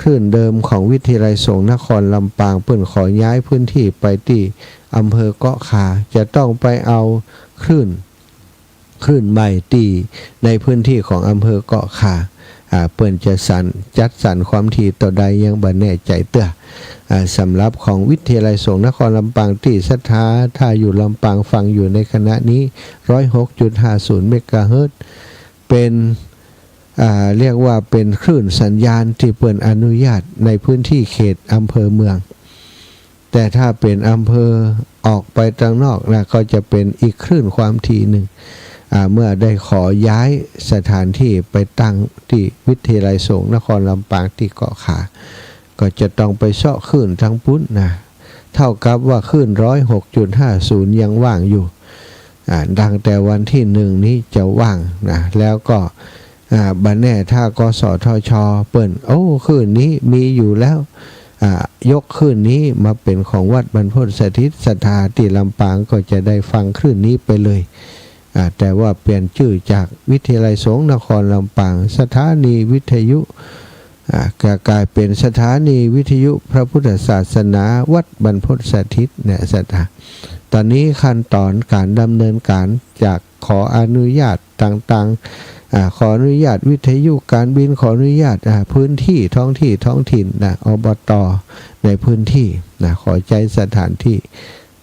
คลื่นเดิมของวิทยาลัยสงฆ์นครลำปางเปิ้นขอย้ายพื้นที่ไปที่อำเภอเกาะขาจะต้องไปเอาคลื่นใหม่ที่ในพื้นที่ของอำเภอเกาะขาเปิ้นจะจัดสรรความถี่ต่อใดยังบ่แน่ใจเตื้อสำหรับของวิทยาลัยสงฆ์นครลำปางที่ศรัทธาถ้าอยู่ลำปางฟังอยู่ในคณะนี้ 106.50 เมกะเฮิรตซ์เป็นเรียกว่าเป็นคลื่นสัญญาณที่เปิดอนุญาตในพื้นที่เขตอำเภอเมืองแต่ถ้าเป็นอำเภอออกไปทางนอกนะก็จะเป็นอีกคลื่นความถี่หนึ่งเมื่อได้ขอย้ายสถานที่ไปตั้งที่วิทยาลัยสงฆ์นครลำปางที่เกาะขาก็จะต้องไปเสาะคลื่นทั้งปุ้นนะเท่ากับว่าคลื่น 106.50 ยังว่างอยู่ดังแต่วันที่1นี้จะว่างนะแล้วก็บัดแน่ถ้ากสทช.เปิ้นคลื่นนี้มีอยู่แล้วยกคลื่นนี้มาเป็นของวัดบรรพตสถิตศรัทธาที่ลำปางก็จะได้ฟังคลื่นนี้ไปเลยแต่ว่าเปลี่ยนชื่อจากวิทยาลัยสงฆ์นครลำปางสถานีวิทยุกลายเป็นสถานีวิทยุพระพุทธศาสนาวัดบรรพตสถิตเนี่ยศรัทธาตอนนี้ขั้นตอนการดำเนินการจากขออนุญาตต่างๆขออนุญาตวิทยุการบินขออนุญาตพื้นที่ท้องถิ่นอบต.ในพื้นที่ขอใจสถานที่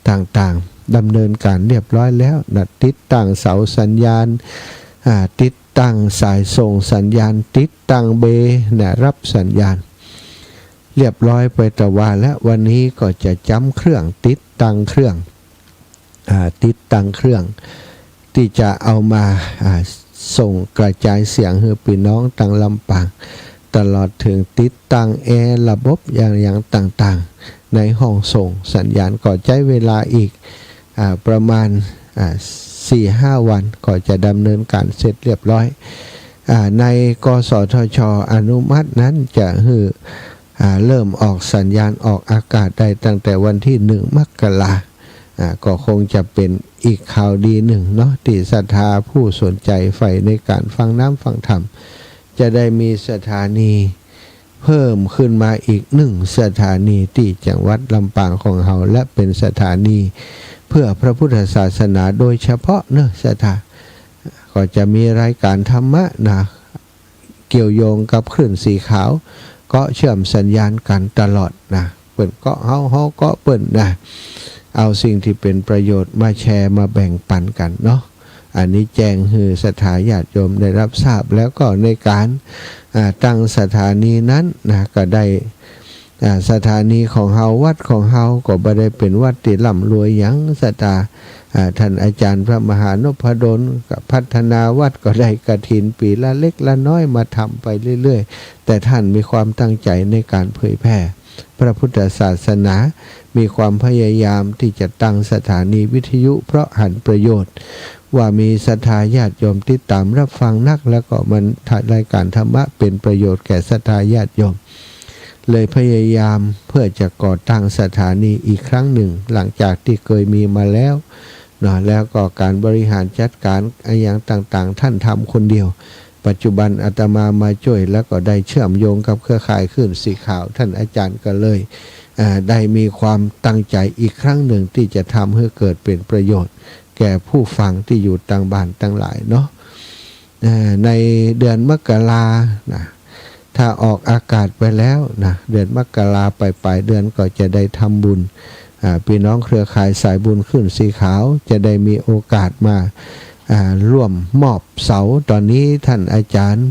ต่างๆ ดำเนินการเรียบร้อยแล้วนะติดตั้งเสาสัญญาณติดตั้งสายส่งสัญญาณติดตั้งเบนะรับสัญญาณเรียบร้อยไปแต่ว่าและวันนี้ก็จะจำเครื่องติดตั้งเครื่องที่จะเอามาส่งกระจายเสียงให้พี่น้องต่างลำปางตลอดถึงติดตั้งแอร์ระบบอย่างต่างๆในห้องส่งสัญญาณก็ใช้เวลาอีกประมาณ4-5 วันก็จะดำเนินการเสร็จเรียบร้อยในกสทช.อนุมัตินั้นจะเริ่มออกสัญญาณออกอากาศได้ตั้งแต่วันที่1 มกราคมก็คงจะเป็นอีกข่าวดีหนึ่งเนาะที่ศรัทธาผู้สนใจใฝ่ในการฟังน้ำฟังธรรมจะได้มีสถานีเพิ่มขึ้นมาอีก1 สถานีที่จังหวัดลำปางของเราและเป็นสถานีเพื่อพระพุทธศาสนาโดยเฉพาะเนอะศรัทธาก็จะมีรายการธรรมะนะเกี่ยวโยงกับคลื่นสีขาวก็เชื่อมสัญญาณกันตลอดนะเปิ่นก็เฮาก็เปิ่นนะเอาสิ่งที่เป็นประโยชน์มาแชร์มาแบ่งปันกันเนาะอันนี้แจ้งให้ศรัทธาญาติโยมได้รับทราบแล้วก็ในการตั้งสถานีนั้นนะก็ได้สถานีของเฮาวัดของเฮาก็บ่ได้เป็นวัดที่ร่ำรวยหยังศรัทธาท่านอาจารย์พระมหานพดลก็พัฒนาวัดก็ได้กฐินปีละเล็กละน้อยมาทำไปเรื่อยๆแต่ท่านมีความตั้งใจในการเผยแพร่พระพุทธศาสนามีความพยายามที่จะตั้งสถานีวิทยุเพราะหันประโยชน์ว่ามีศรัทธาญาติโยมติดตามรับฟังนักแล้วก็มันถ่ายรายการธรรมะเป็นประโยชน์แก่ศรัทธาญาติโยมเลยพยายามเพื่อจะก่อตั้งสถานีอีกครั้งหนึ่งหลังจากที่เคยมีมาแล้วแล้วก็การบริหารจัดการอย่างต่างๆท่านทำคนเดียวปัจจุบันอาตมามาช่วยแล้วก็ได้เชื่อมโยงกับเครือข่ายคลื่นสีขาวท่านอาจารย์ก็เลยได้มีความตั้งใจอีกครั้งหนึ่งที่จะทำให้เกิดเป็นประโยชน์แก่ผู้ฟังที่อยู่ต่างบ้านต่างหลายเนาะในเดือนมกรานะถ้าออกอากาศไปแล้วนะเดือนมกราปลายเดือนก็จะได้ทำบุญพี่น้องเครือข่ายสายบุญขึ้นสีขาวจะได้มีโอกาสมาร่วมมอบเสาตอนนี้ท่านอาจารย์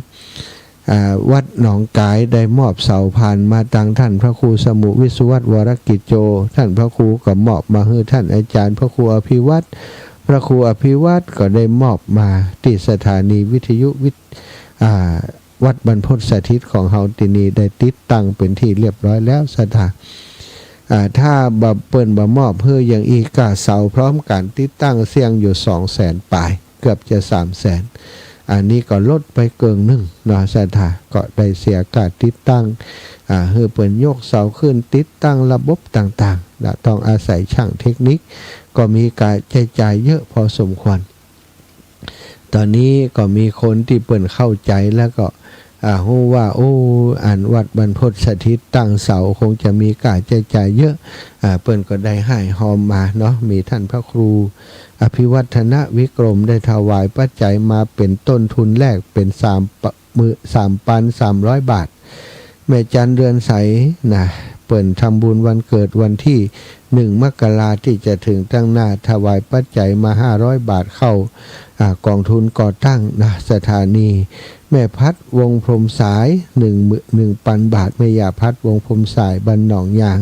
วัดหนองกายได้มอบเสาผ่านมาทางท่านพระครูสมุวิสุวัตวรกิจโจท่านพระครูก็มอบมาให้ท่านอาจารย์พระครูอภิวัตรพระครูอภิวัตรก็ได้มอบมาที่สถานีวิทยุวัดบรรพตสถิตของเฮาที่นี่ได้ติดตั้งเป็นที่เรียบร้อยแล้วสถานถ้าบ่เปิ้นบ่มอบเพื่ออย่างอีกกะเสาพร้อมกันติดตั้งเสียงอยู่200,000 ปลายเกือบจะ300,000อันนี้ก็ลดไปเกินหนึ่งเนาะสถาก็ได้เสียการติดตั้งเพื่อเปิ้นยกเสาขึ้นติดตั้งระบบต่างๆและต้องอาศัยช่างเทคนิคก็มีการใช้จ่ายเยอะพอสมควรตอนนี้ก็มีคนที่เปิ้นเข้าใจแล้วก็ฮู้ว่าอันวัดบรรพตสถิตตั้งเสาคงจะมีการใช้จ่ายเยอะเปิ้นก็ได้ให้หอมมาเนาะมีท่านพระครูอภิวัฒนวิกรมได้ถวายปัจจัยมาเป็นต้นทุนแรกเป็น3,300 บาทแม่จันเรือนใสนะเปิ้นทำบุญวันเกิดวันที่1 มกราคมที่จะถึงตั้งหน้าถวายปัจจัยมา500 บาทเข้ากองทุนก่อตั้งนะสถานีแม่พัดวงพรมสาย1,000 บาทแม่ยาพัดวงพรมสายบ้านหนองยาง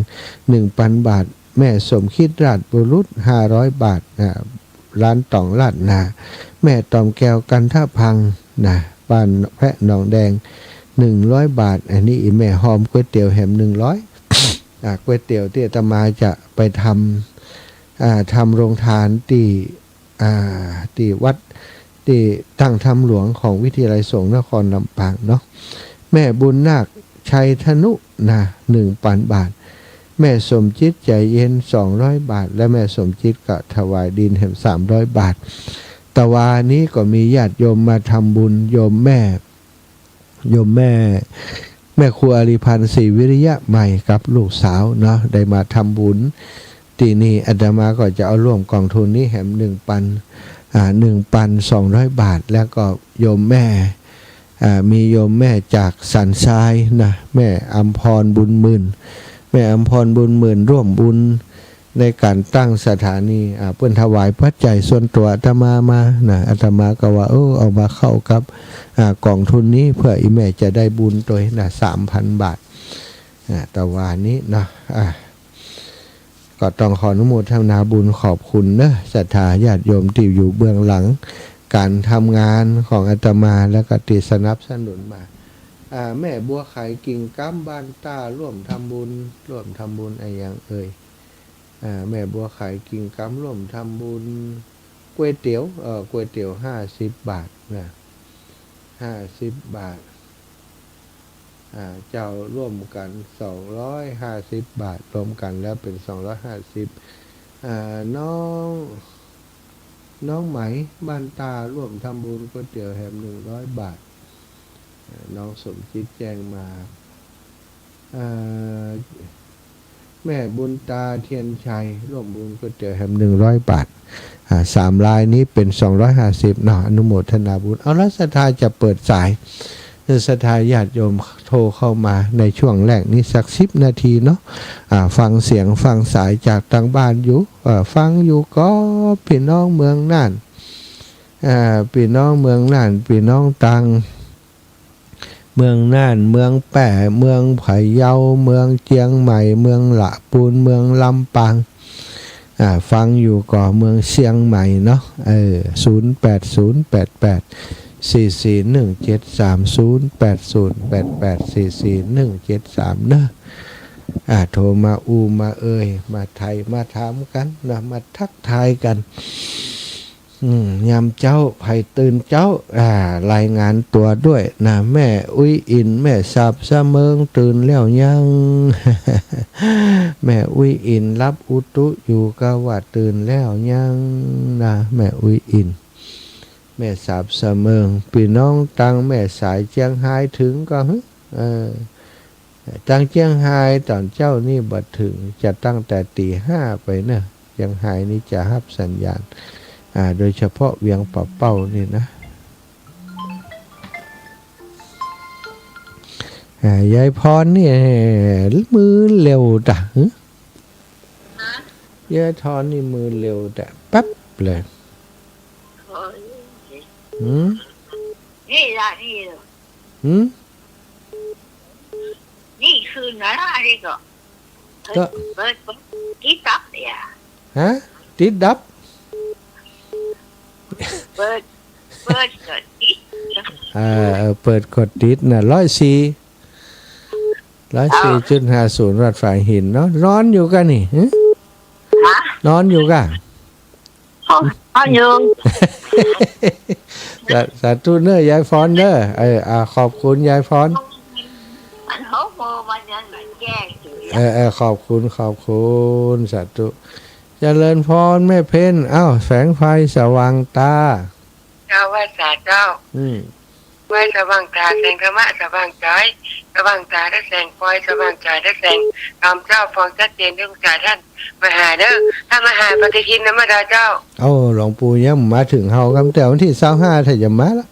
1,000 บาทแม่สมคิดราชบุรุษ500 บาทร้านต่องลาดนาแม่ตอมแก้วกันท่าพังนะบ้านแพะหนองแดง100 บาทอันนี้แม่หอมก๋วยเตี๋ยวแหม100ก๋วยเตี๋ยวที่อาตมาจะไปทำโรงทานที่วัดที่ตั้งธรรมหลวงของวิทยาลัยสงฆ์นครลำปางเนาะแม่บุญนาคชัยธนุนะ 1,000 บาทแม่สมจิตใจเย็น200 บาทและแม่สมจิตก็ถวายดินแห่ง300 บาทตะวานี้ก็มีญาติโยมมาทำบุญโยมแม่ครูอริพันธ์ศรีวิริยะใหม่กับลูกสาวเนาะได้มาทำบุญที่นี่อาตมาก็จะเอาร่วมกองทุนนี้แหม1,200 บาทแล้วก็โยมแม่มีโยมแม่จากสันทรายนะแม่อำพรบุญหมื่นร่วมบุญ ในการตั้งสถานีเพิ่นถวายปัจจัยส่วนตัวอาตมามานะอาตมาก็ว่าเอามาเข้ากับกองทุนนี้เพื่ออีแม่จะได้บุญตัวนะ3,000 บาทแต่ว่านี้นะก็ต้องขออนุโมทนาบุญขอบคุณเนอะศรัทธาญาติโยมที่อยู่เบื้องหลังการทำงานของอาตมาและก็ติสนับสนุนมาแม่บัวไข่กิ่งก้ามบ้านต้าร่วมทำบุญอะไรอย่างแม่บัวไข่กิ่งก้ามร่วมทำบุญก๋วยเตี๋ยว50 บาทนะ50 บาทเจ้าร่วมกัน250 บาทรวมกันแล้วเป็น250น้องไหมบ้านตาร่วมทำบุญก๋วยเตี๋ยวแฮม100 บาทน้องสมจิตแจ้งมาแม่บุญตาเทียนชัยร่วมบุญก๋วยเตี๋ยวแฮม100 บาท3 รายนี้เป็น250เนาะอนุโมทนาบุญเอาละศรัทธาจะเปิดสายศรัทธาญาติโยมโทรเข้ามาในช่วงแรกนี้สัก10 นาทีเนาะฟังเสียงฟังสายจากทางบ้านอยู่ฟังอยู่ก็พี่น้องเมืองน่านพี่น้องเมืองน่านพี่น้องตังเมืองน่านเมืองแป่เมืองไผ่เยาเมืองเจียงใหม่เมืองละปูนเมืองลำปางฟังอยู่ก่อเมืองเชียงใหม่เนาะ08084730808844173173เนอะโทรมามามาไทยมาถามกันนะมาทักทายกันยามเจ้าไผ่ตื่นเจ้ารายงานตัวด้วยนะแม่อุ้ยอินแม่สับสะเมิงตื่นแล้วยัง แม่อุ้ยอินรับอุตุอยู่ก็ว่าตื่นแล้วยังนะแม่อุ้ยอินแม่สับสะเมิงพี่น้องตังแม่สายเจียงไฮ้ถึงก็ตังเจียงไฮ้ตอนเจ้านี่บัดถึงจะตั้งแต่ตี 5ไปเนอะเจียงไฮ้นี่จะรับสัญญาณโดยเฉพาะเวียงป่าเป้านี่นะยายพรนี่มือเร็วจ้ะยายพรนี่มือเร็วแต่ปั๊บเลยนี่ละนี่นี่คืออะไรก็เปิดติดดับเนี่ยติดดับเปิดกดติดเปิดกดติดน่ะ104.50 วัดฝ่ายหินเนาะนอนอยู่กันนี่นอนอยู่กันอยู่สาธุเนอะยายพรเนอะขอบคุณยายพรขอบคุณสาธุเจริญพรแม่เพ็ญแสงไฟสว่างตาเจ้าว่าสาเจ้าไว้สว่างตาแสงธรรมะสว่างใจสว่างตาได้แสงไฟสว่างใจได้แสงธรรมเจ้าฟองชัดเจนด้วยใจท่านมาหาเด้อถ้ามาหาปฏิทินนะมาดาเจ้าหลวงปู่ยังมาถึงเฮาคำแต่วันที่25ถ้าจะมาละ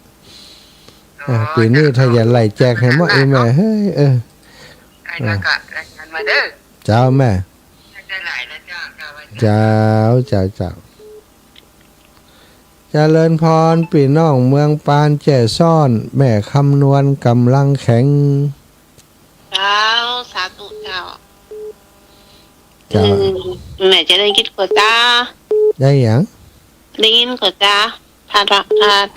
ปีนี้ถ้าจะไล่แจกให้หมดแม่เฮ้ยแล้วก็รายงานมาเด้อเจ้าแม่จะหลายนะเจ้าเจ้าเจริญพรพี่น้องเมืองปานแจ่ซ่อนแม่คำนวณกำลังแข็งเจ้าสาธุเจ้าแม่จะได้คิดกว่าจ้าได้ยังได้ยินกว่าจ้าถ้า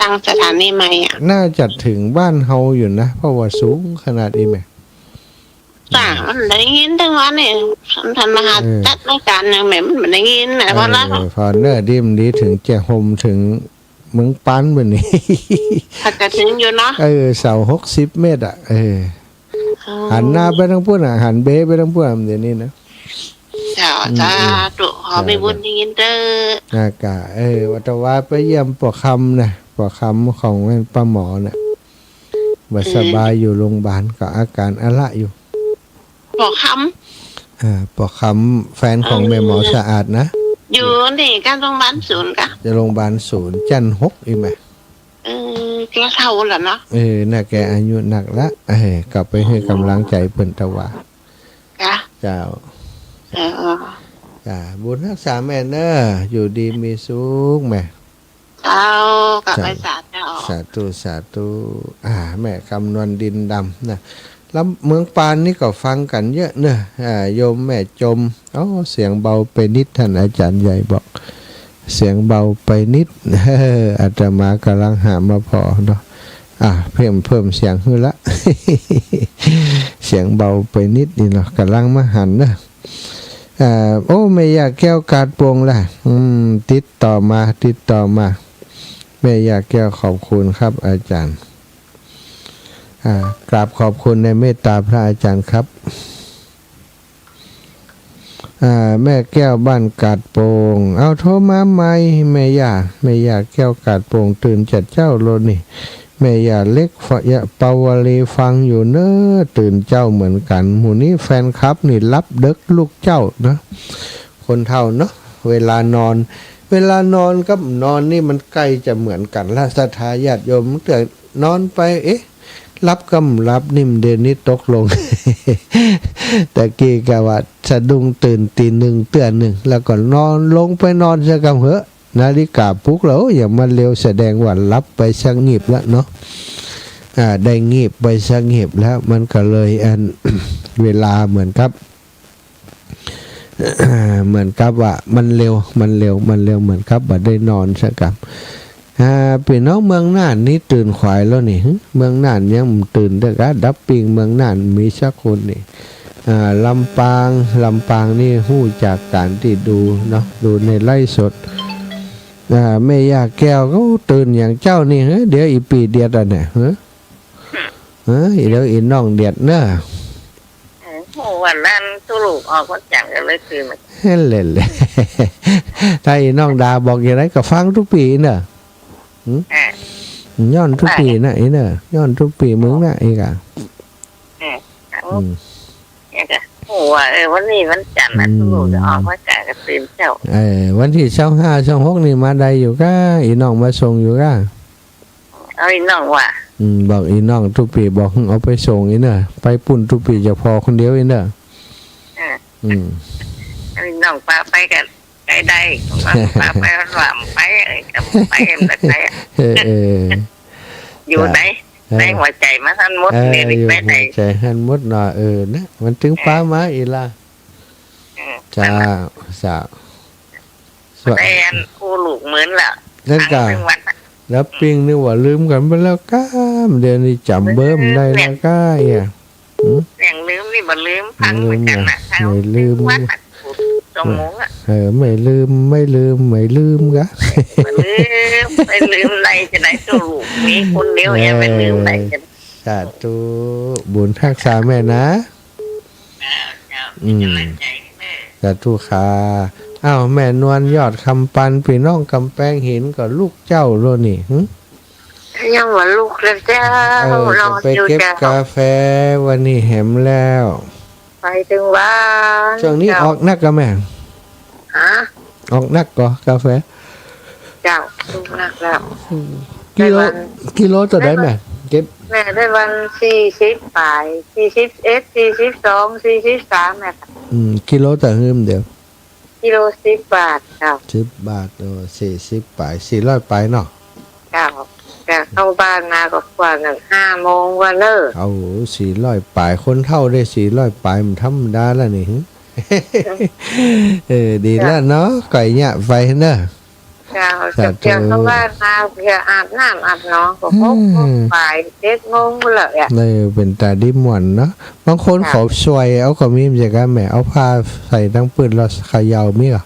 ตั้งสถานีใหม่น่าจะถึงบ้านเฮาอยู่นะเพราะว่าสูงขนาดนี้แม่จ้าได้ยินทั้งวันนี่ท่านมหาจัดรายการแม่มันได้ยินนะเพราะว่าพอเนอร์ดิมดีถึงแจ่โฮมถึงเมืองปันแบบนี้ถ้าจะถึงอยู่เนาะเสา60 เมตรหันหน้าไปทางพุ่นหันเบ้ไปทางพุ่นเดี๋ยวนี้นะจ้าตุขอไปบุญยินเด้อากาวัตวาไปเยี่ยมปอคำนะปอคำของป้าหมอน่ะบ่สบายอยู่โรงพยาบาลก็อาการอะไรอยู่ปอคำปอคำแฟนของแม่หมอสะอาดนะอยู่นี่กันโรงพยาบาลศูนย์กะจะโรงพยาบาลศูนย์จันทกอีกไหมแกเท่าแล้วเนาะน่ะแกอายุหนักละกลับไปให้กำลังใจเพิ่นตะว่าเจ้า บุญรักษาแม่เนอะอยู่ดีมีสุขแม่เจ้ากับไอ้สาเจ้าสาธุสาธุแม่คำนวณดินดำนะแล้วเมืองปานนี่ก็ฟังกันเยอะเนอะโยมแม่จมเสียงเบาไปนิดท่านอาจารย์ใหญ่บอกเสียงเบาไปนิดอาตมากำลังหามาพอเนาะเพิ่มเสียงขึ้นละ เสียงเบาไปนิดนี่เนาะกำลังมาหันเนอะไม่อยากแก้วกาดปวงล่ะติดต่อมาไม่อยากแก้วขอบคุณครับอาจารย์กราบขอบคุณในเมตตาพระอาจารย์ครับแม่แก้วบ้านกาดโปงเอาโทรมาใหม่แม่อยากแก้วกาดโปงตื่นจัดเจ้าโลนี่แม่อยากเล็กปาวลีฟังอยู่เนอะตื่นเจ้าเหมือนกันหมู่นี้แฟนคลับนี่รับเด็กลูกเจ้านะคนเท่าเนาะเวลานอนกับนอนนี่มันใกล้จะเหมือนกันละศรัทธาญาติโยมเกิดนอนไปรับกำรับนิ่มเดนนี้ตกลง แต่กี้กะว่าสะดุ้งตื่นตีหนึ่งเตือนหนึ่งแล้วก็นอนลงไปนอนซะกำเหอะนาฬิกาปลุกแล้วอย่างมันเร็วแสดงว่ารับไปสักงีบแล้วเนาะได้งีบไปสักงีบแล้วมันก็เลย เวลาเหมือนกับว่ามันเร็วเหมือนกับว่าได้นอนซะกับพี่น้องเมืองน่านนี่ตื่นขวายแล้วนี่เมืองน่านยังตื่นเด้อดับปิงเมืองน่านมีสักคนนี่ลำปางนี่หู้จากการที่ดูเนาะดูในไล่สดแม่ยาแก้วก็ตื่นอย่างเจ้านี่เดี๋ยวอีปีเดียดเนี่ยเดี๋ยวอีน้องเดียดเนอะวันนั้นตุลูกออกวันจันทร์ก็เลยตื่นมาเล่นถ้าอีน้องดาบอกอย่างไรก็ฟังทุกปีเนอะย้อนทุกปีนะเนอะย้อนทุกปีมึงนะกะวันนี้วันจันทร์นะตุลูกจะออกวันจันทร์ก็ตื่นเจ้าวันที่25-26นี่มาใดอยู่ก้าอีน้องมาส่งอยู่ก้าเอาอีน้องว่ะบอกอีน้องทุกปีบอกเอาไปส่งเนอะไปปุ่นทุกปีจะพอคนเดียวเนอะอีน้องพาไปกันได้พาไปหลับไปเอ็มตะไคร้อยู่ไหนในหัวใจมาท่านมดเนี่ยไปไหนใจท่านมดหน่อยนะมันถึงป้ามาอีล่ะจ้าแอนคู่ลูกเหมือนละนั่นกันแล้วปิงนึกว่าลืมกันไปแล้วก้ามเดี๋ยวนี้จำเบิ้มได้แล้วก้าอย่างลืมนี่บ่ลืมพังเหมือนกันนะไม่ลืมจมงอ่ะไม่ลืมกะไม่ลืมไรจะไหนตัวลูกมีคนเดียวไม่ลืมไรจะสาธุบุญทักษาแม่นะสาธุค่ะแม่นวลยอดคำปันพี่น้องกำแพงหินก็ลูกเจ้าโลนี่ยังว่าลูกแล้วเจ้าเราไปเก็บกาแฟวันนี้แหมแล้วไปถึงบ้านช่วงนี้ออกนักกะแม่ออกนักก็กาแฟเจ้าลูกนักแล้วกิโลต่อได้แม่เก็บแม่ได้วัน40ปลาย41 42 43แม่กิโลต่อหืมเดี๋ยวกิโล10 บาทครับ10 บาท40ปลาย400ปลายเนาะครับแต่เข้าบ้านมาก็กว่า5 โมงวันเนอะ400ปลายคนเท่าได้400ปลายมันธรรมดาแล้วนี่ดีแล้วเนาะไก่เนี่ยไฟเนอะจะเกี่ยวกับว่านาเพื่ออาบน้ำอาบน้องก็พกบ่าย7 โมงเลยเลยเป็นตาดิมวนเนาะบางคนขอช่วยเอาก็มีจากการแม่เอาผ้าใส่ทั้งปืนเราขยาวมีอ่ะ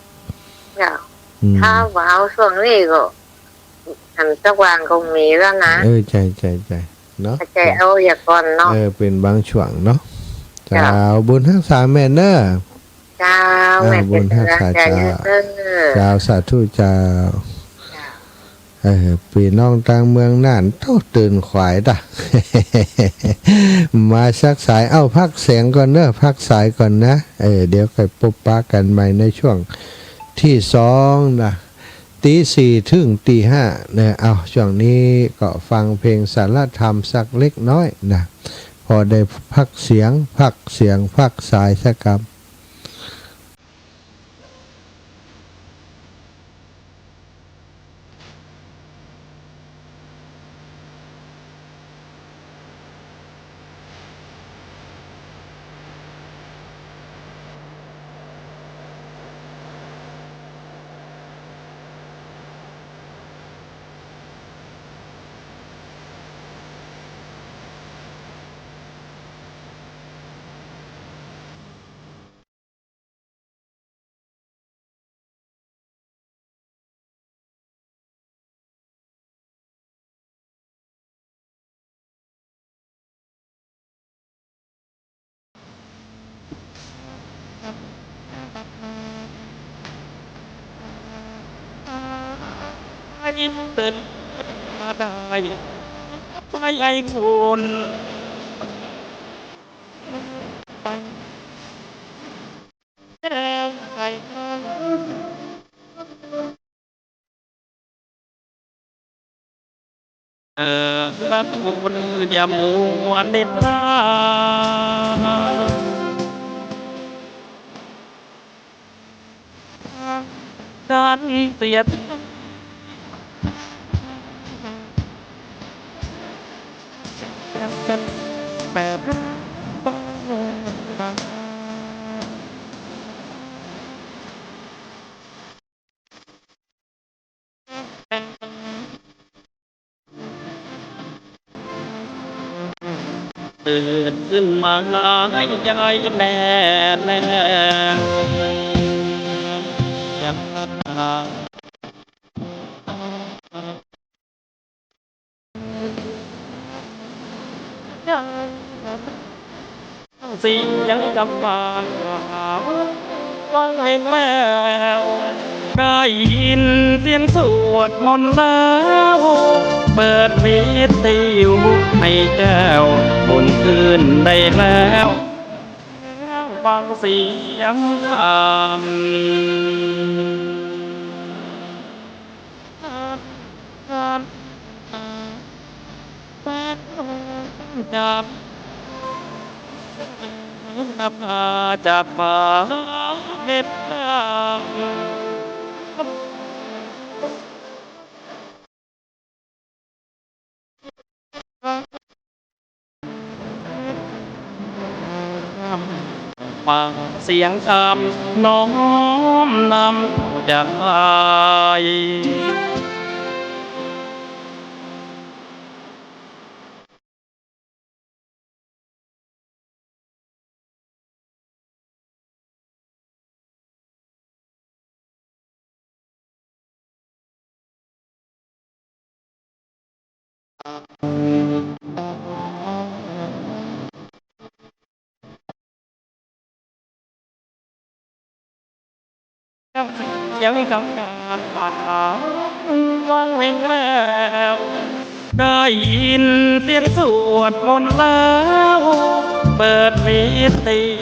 ถ้าว่าเอาช่วงนี้ก็อันสักวันคงมีแล้วนะใจเนาะใจเอาอย่าก่อนเนาะเป็นบางช่วงเนาะจ้าบุญทักษาแม่เนอะเจ้าแม่บุญทักษาเจ้าสาธุเจ้าพี่น้องต่างเมืองน่านต้องตื่นขวายด่ะ มาสักสายพักเสียงก่อนเนอะพักสายก่อนนะเดี๋ยวไปพบปะกันใหม่ในช่วงที่2นะตี4ถึงตี5เนี่ยช่วงนี้ก็ฟังเพลงสารธรรมสักเล็กน้อยนะพอได้พักเสียงพักสายสักคำ ตื่นมาได้ไม่ไอ้คุณไปแล้วใครรักคุณอย่ามัวเด็ดดการเสียดกันแบบตื่นขึ้นมาให้ใจแน่แน่ยังเสียงกำฟังว่าให้แมวได้ยินเสียงสวดมนต์แล้วเปิดวิทยุให้แก้วบนคืนได้แล้วฟังเสียงธรรมจับนับจากฟ้าเม็ดน้ำฟังเสียงคำน้อมนำจากใจยังคำการผ่านวังเวงแล้วได้ยินเสียงสวดมนต์แล้วเปิดวิทยุ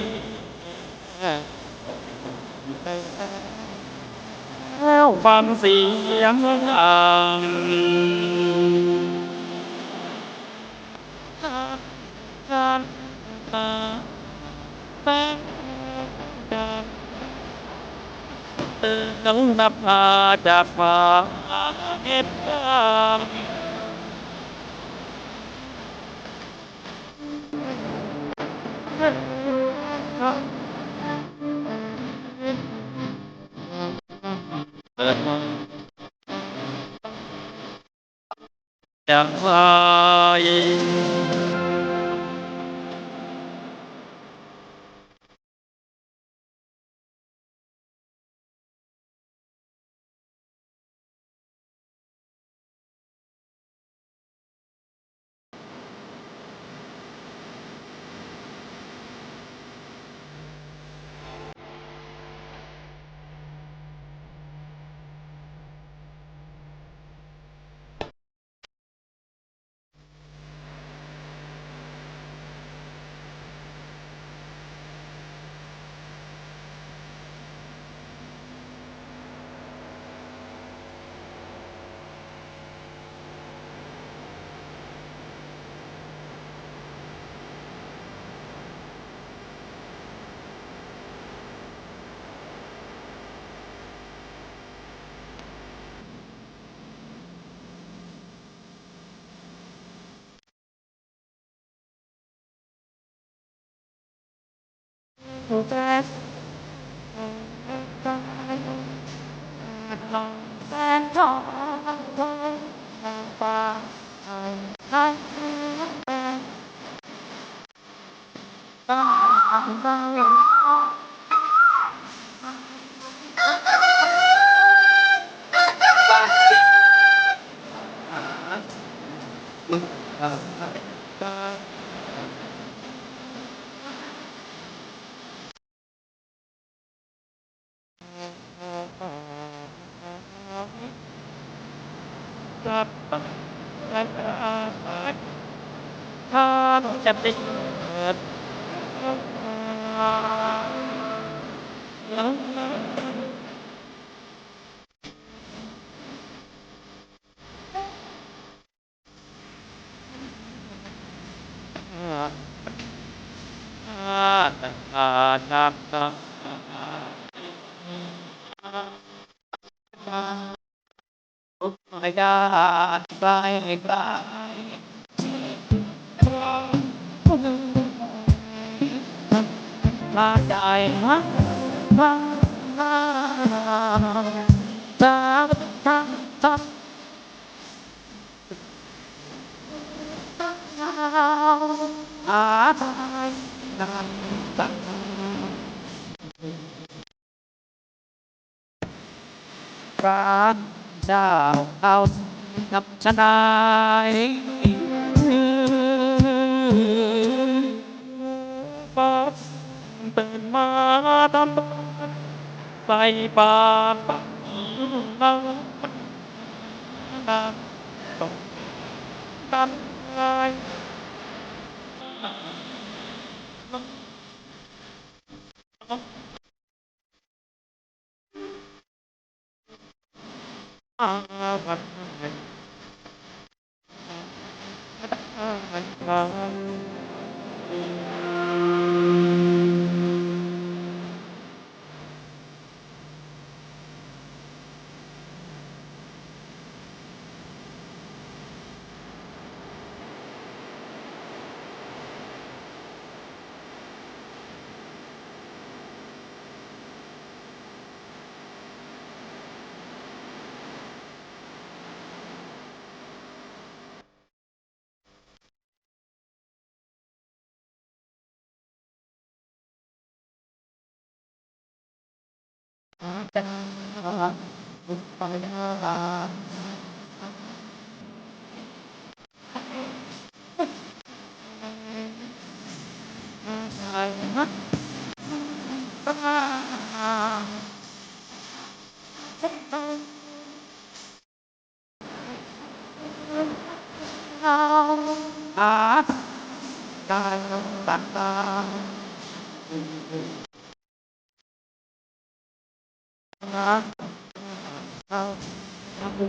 แล้วฟังเสียงอ่างต้องนับจากฟ้าเอ็ดเปิดมาจากฟ้า ถ้าจะติดไม่ได้ไปไกลมาใจฮะมาตาตาตาอาตายตาตาพระเจ้าเอากับฉันได้ป๊อปตื่นมาตอนใส่ปากตกกันไง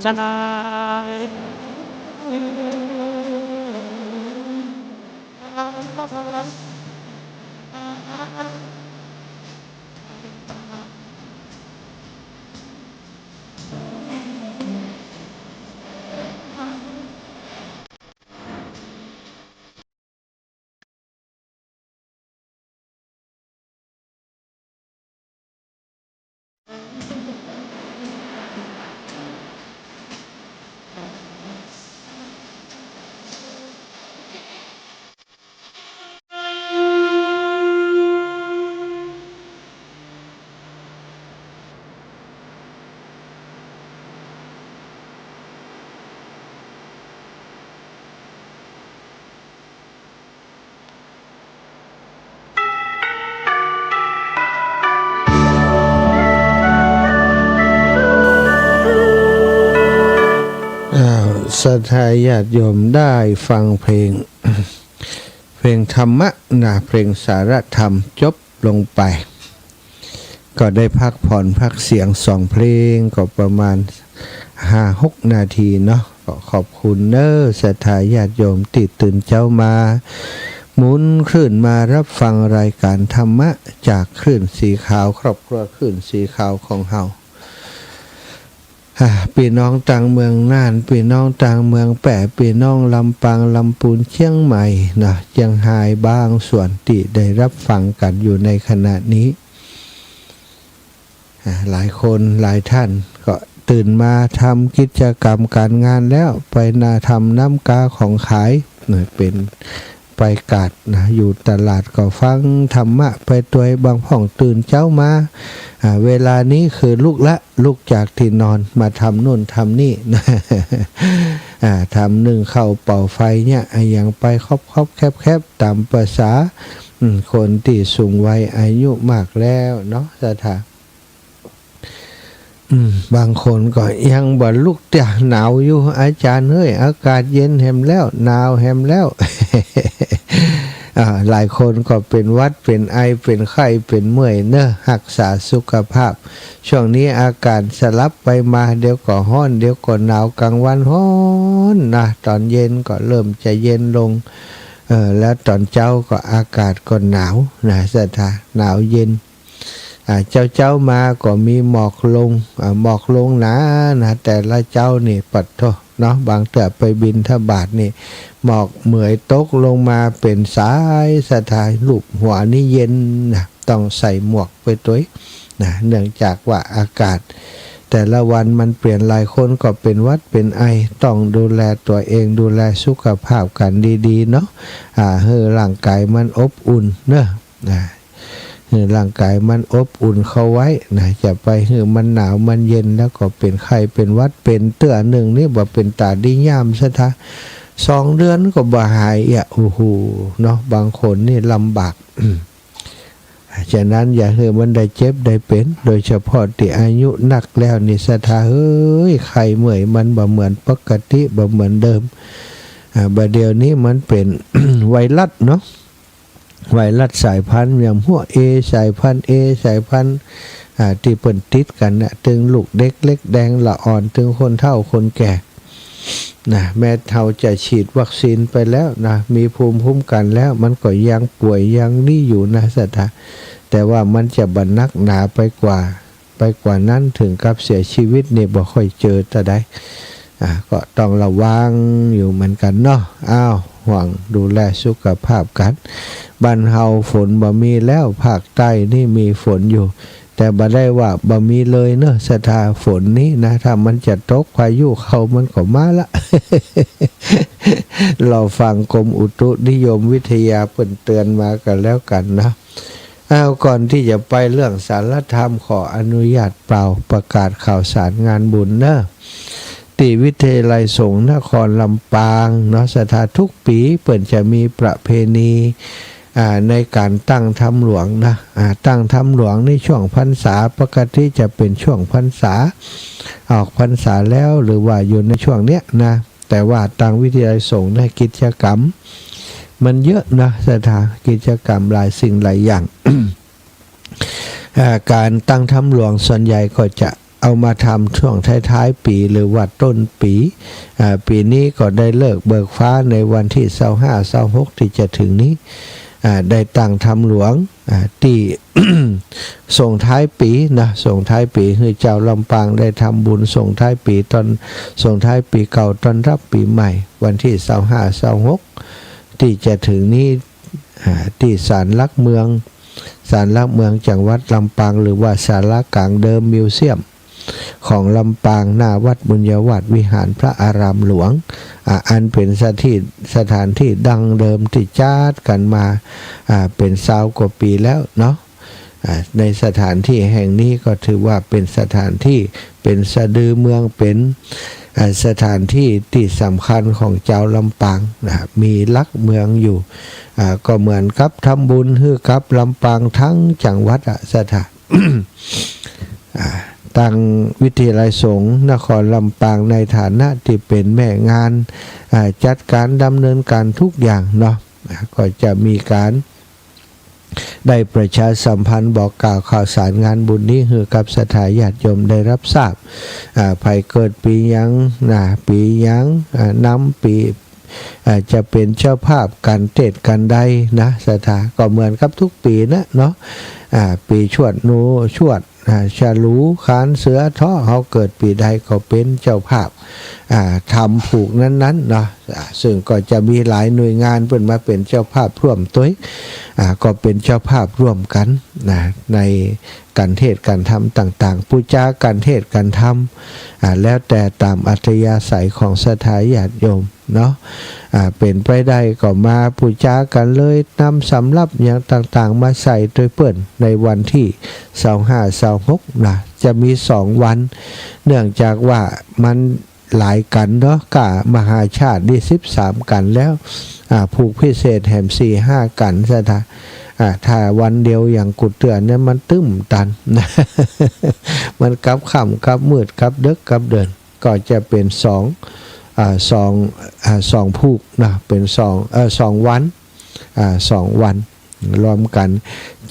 ฉันศรัทธาญาติโยมได้ฟังเพลง เพลงธรรมะนะเพลงสารธรรมจบลงไป ก็ได้พักผ่อนพักเสียง2เพลงก็ประมาณ 5-6 นาทีเนาะก็ขอบคุณเนอศรัทธาญาติโยมติดตื่นเจ้ามาหมุนคลื่นมารับฟังรายการธรรมะจากคลื่นสีขาวครอบครัวคลื่นสีขาวของเฮาพี่น้องต่างเมืองน่านพี่น้องต่างเมืองแปะพี่น้องลำปางลำพูนเชียงใหม่นะเชียงรายบางส่วนที่ได้รับฟังกันอยู่ในขณะนี้หลายคนหลายท่านก็ตื่นมาทำกิจกรรมการงานแล้วไปนาทำน้ำกาของขายเป็นไปกาดนะอยู่ตลาดก็ฟังธรรมะไปตัวบางพ่องตื่นเช้ามาเวลานี้คือลุกจากที่นอนมาทำนู่นทำนี่นะทำนึ่งข้าวเป่าไฟเนี่ยอย่างไปครอบแคบตามภาษาคนที่สูงวัยอายุมากแล้วเนาะสถา บางคนก็ยังบ่ลุกแต่หนาวอยู่อาจารย์เอ้ยอากาศเย็นแฮมแล้วหนาวแฮมแล้ว หลายคนก็เป็นหวัดเป็นไอเป็นไข้เป็นเมื่อยเนอะรักษาสุขภาพช่วงนี้อากาศสลับไปมาเดี๋ยวก็ร้อนเดี๋ยวก็หนาวกลางวันร้อนนะตอนเย็นก็เริ่มจะเย็นลงแล้วตอนเช้าก็อากาศก็หนาวนะสถาหนาวเย็นเจ้ามาก็มีหมอกลงหมอกลงนะแต่ละเจ้านี่ปัดโทเนาะบางเถื่อไปบินทบาทนี่หมอกเหมยตกลงมาเป็นสายสถานลูกหัวนี่เย็นนะต้องใส่หมวกไปตัวนะเนื่องจากว่าอากาศแต่ละวันมันเปลี่ยนหลายคนก็เป็นหวัดเป็นไอต้องดูแลตัวเองดูแลสุขภาพกันดีๆเนาะให้ร่างกายมันอบอุ่นเนอะร่างกายมันอบอุ่นเข้าไว้นะจะไปให้มันหนาวมันเย็นแล้วก็เป็นไข้เป็นหวัดเป็นเตื้อหนึ่งนี่บ่เป็นตาดีย่ามซะท่า2 เดือนก็บ่หายโอ้โหเนาะบางคนนี่ลำบากฉะนั้นอย่าให้มันได้เจ็บได้เป็นโดยเฉพาะที่อายุหนักแล้วนี่สถาเฮ้ยไข้เมื่อยมันบ่เหมือนปกติบ่เหมือนเดิมบัดเดี๋ยวนี้มันเป็น ไวรัสเนาะไวรัสสายพันธุ์อย่างพวกสายพันธุ์ สายพันธุ์ที่เปิ่นติดกันน่ะถึงลูกเด็กเล็กแดงละอ่อนถึงคนเฒ่าคนแก่นะแม้เฒ่าจะฉีดวัคซีนไปแล้วนะมีภูมิคุ้มกันแล้วมันก็ยังป่วยยังนี่อยู่นะสัตว์แต่ว่ามันจะบรรนักหนาไปกว่านั้นถึงกับเสียชีวิตเนี่ยบ่ค่อยเจอแต่ใดก็ต้องระวังอยู่เหมือนกันเนาะห่วงดูแลสุขภาพกันบ้านเฮาฝนบ่มีแล้วภาคใต้นี่มีฝนอยู่แต่บ่ได้ว่าบ่มีเลยเนอะสถาฝนนี้นะถ้ามันจะตกพายุเข้ามันก็มาละ เราฟังกรมอุตุนิยมวิทยาเปิ่นเตือนมากันแล้วกันนะก่อนที่จะไปเรื่องสารธรรมขออนุญาตเปล่าประกาศข่าวสารงานบุญเนอะที่วิทยาลัยสงฆ์นครลำปางเนาะสถานทุกปีเปิ่นจะมีประเพณีในการตั้งธรรมหลวงนะตั้งธรรมหลวงในช่วงพรรษาปกติจะเป็นช่วงพรรษาออกพรรษาแล้วหรือว่าอยู่ในช่วงเนี้ยนะแต่ว่าทางวิทยาลัยสงฆ์ได้กิจกรรมมันเยอะนะสถานกิจกรรมหลายสิ่งหลายอย่าง การตั้งธรรมหลวงส่วนใหญ่ก็จะเอามาทำช่วงท้ายๆปีหรือว่าต้นปีปีนี้ก็ได้เลิกเบิกฟ้าในวันที่25-26ที่จะถึงนี้ได้ตั้งธรรมหลวงที่ ส่งท้ายปีนะส่งท้ายปีคือเจ้าลำปางได้ทำบุญส่งท้ายปีตอนส่งท้ายปีเก่าต้อนรับปีใหม่วันที่25-26ที่จะถึงนี้ที่ศาลหลักเมืองจังหวัดลำปางหรือว่าศาลากลางเดิมมิวเซียมของลำปางหน้าวัดบุญญวัดวิหารพระอารามหลวงอันเป็นสถานที่ดังเดิมที่จัดกันมาเป็น20 กว่าปีแล้วเนาะในสถานที่แห่งนี้ก็ถือว่าเป็นสถานที่เป็นสะดือเมืองเป็นสถานที่ที่สำคัญของเจ้าลำปางมีลักเมืองอยู่ก็เหมือนกับทำบุญให้กับลำปางทั้งจังหวัดสถาน ตั้งวิทยาลัยสงฆ์นครลำปางในฐานะที่เป็นแม่งานจัดการดำเนินการทุกอย่างเนาะก็จะมีการได้ประชาสัมพันธ์บอกกล่าวข่าวสารงานบุญนี้ให้กับศรัทธาญาติโยมได้รับทราบภายเกิดปียังปียังน้ำปีจะเป็นเจ้าภาพการเทศน์กันใดนะศรัทธาก็เหมือนกับทุกปีนะเนาะปีชวดนูชวดฉลูขานเสือท้อเขาเกิดปีใดก็เป็นเจ้าภาพทำผูกนั้นๆเนาะซึ่งก็จะมีหลายหน่วยงานเพิ่นมาเป็นเจ้าภาพร่วมตัวก็เป็นเจ้าภาพร่วมกันนะในการเทศน์การทำต่างๆปูจาการเทศน์การทำแล้วแต่ตามอัธยาศัยของศรัทธาญาติโยมเนาะเป็นไปได้ก็มาปูจากันเลยนำสำรับอย่างต่างๆมาใส่โดยเปิ่นในวันที่25-26นะจะมี2 วันเนื่องจากว่ามันหลายกันเนาะกะมหาชาตินี่13 กันแล้วผูกพิเศษแหม4-5 กันซะท่า ถ้าวันเดียวอย่างกุดเตือนเนี่ยมันตึ้มตัน มันกับค่ำกับมืดกับดึกกับเดินก็จะเป็นสองผูกนะเป็น2วัน2วันรวมกัน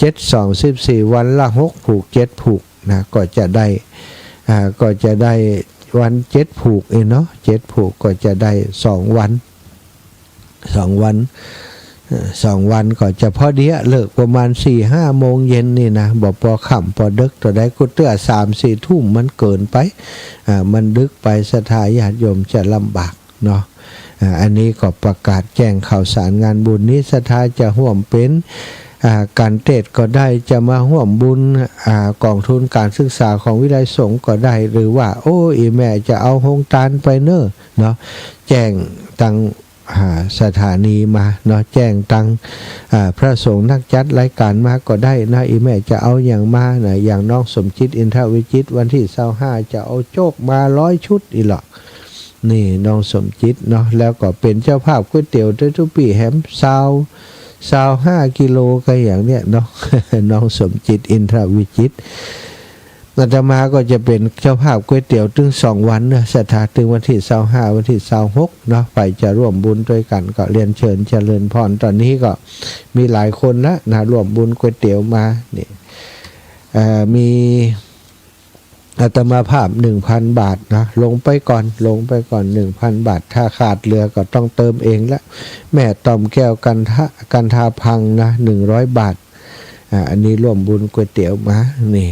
7 2 14วันละ6ผูก7ผูกนะก็จะได้วัน7ผูกเนาะ7ผูกก็จะได้2วันก็จะพอดีเลิกประมาณ 4-5 โมงเย็นนี่นะบ่พอค่ำพอดึกตัวใดกุเตื้อ 3-4 ทุ่มมันเกินไปมันดึกไปศรัทธาญาติโยมจะลำบากเนาะอันนี้ก็ประกาศแจ้งข่าวสารงานบุญนี้ศรัทธาจะร่วมเป็นการเทศก็ได้จะมาร่วมบุญกองทุนการศึกษาของวิไลสงฆ์ก็ได้หรือว่าโอ้อีแม่จะเอาโฮงทานไปเนาะแจ้งตังสถานีมาเนาะแจ้งตังพระสงฆ์นักจัดรายการมาก็ได้นะอีแม่จะเอาอย่างมานะอย่างน้องสมจิตอินทวิจิตวันที่25จะเอาโจกมา100 ชุดอีหรอกนี่น้องสมจิตเนาะแล้วก็เป็นเจ้าภาพก๋วยเตี๋ยวทุกปีแฮม25 กิโลก็อย่างเนี้ยเนาะ น้องสมจิตอินทวิจิตอาตมาก็จะเป็นเจ้าภาพก๋วยเตี๋ยวถึง2 วันนะศรัทธาถึงวันที่25วันที่26เนาะไปจะร่วมบุญด้วยกันก็เรียนเชิญเจริญพรตอนนี้ก็มีหลายคนนะร่วมบุญก๋วยเตี๋ยวมานี่มีอาตมาภาพ 1,000 บาทนะลงไปก่อน 1,000 บาทถ้าขาดเหลือก็ต้องเติมเองละแม่ต่อมแก้วกันทาพังนะ100 บาทอันนี้ร่วมบุญก๋วยเตี๋ยวมานี่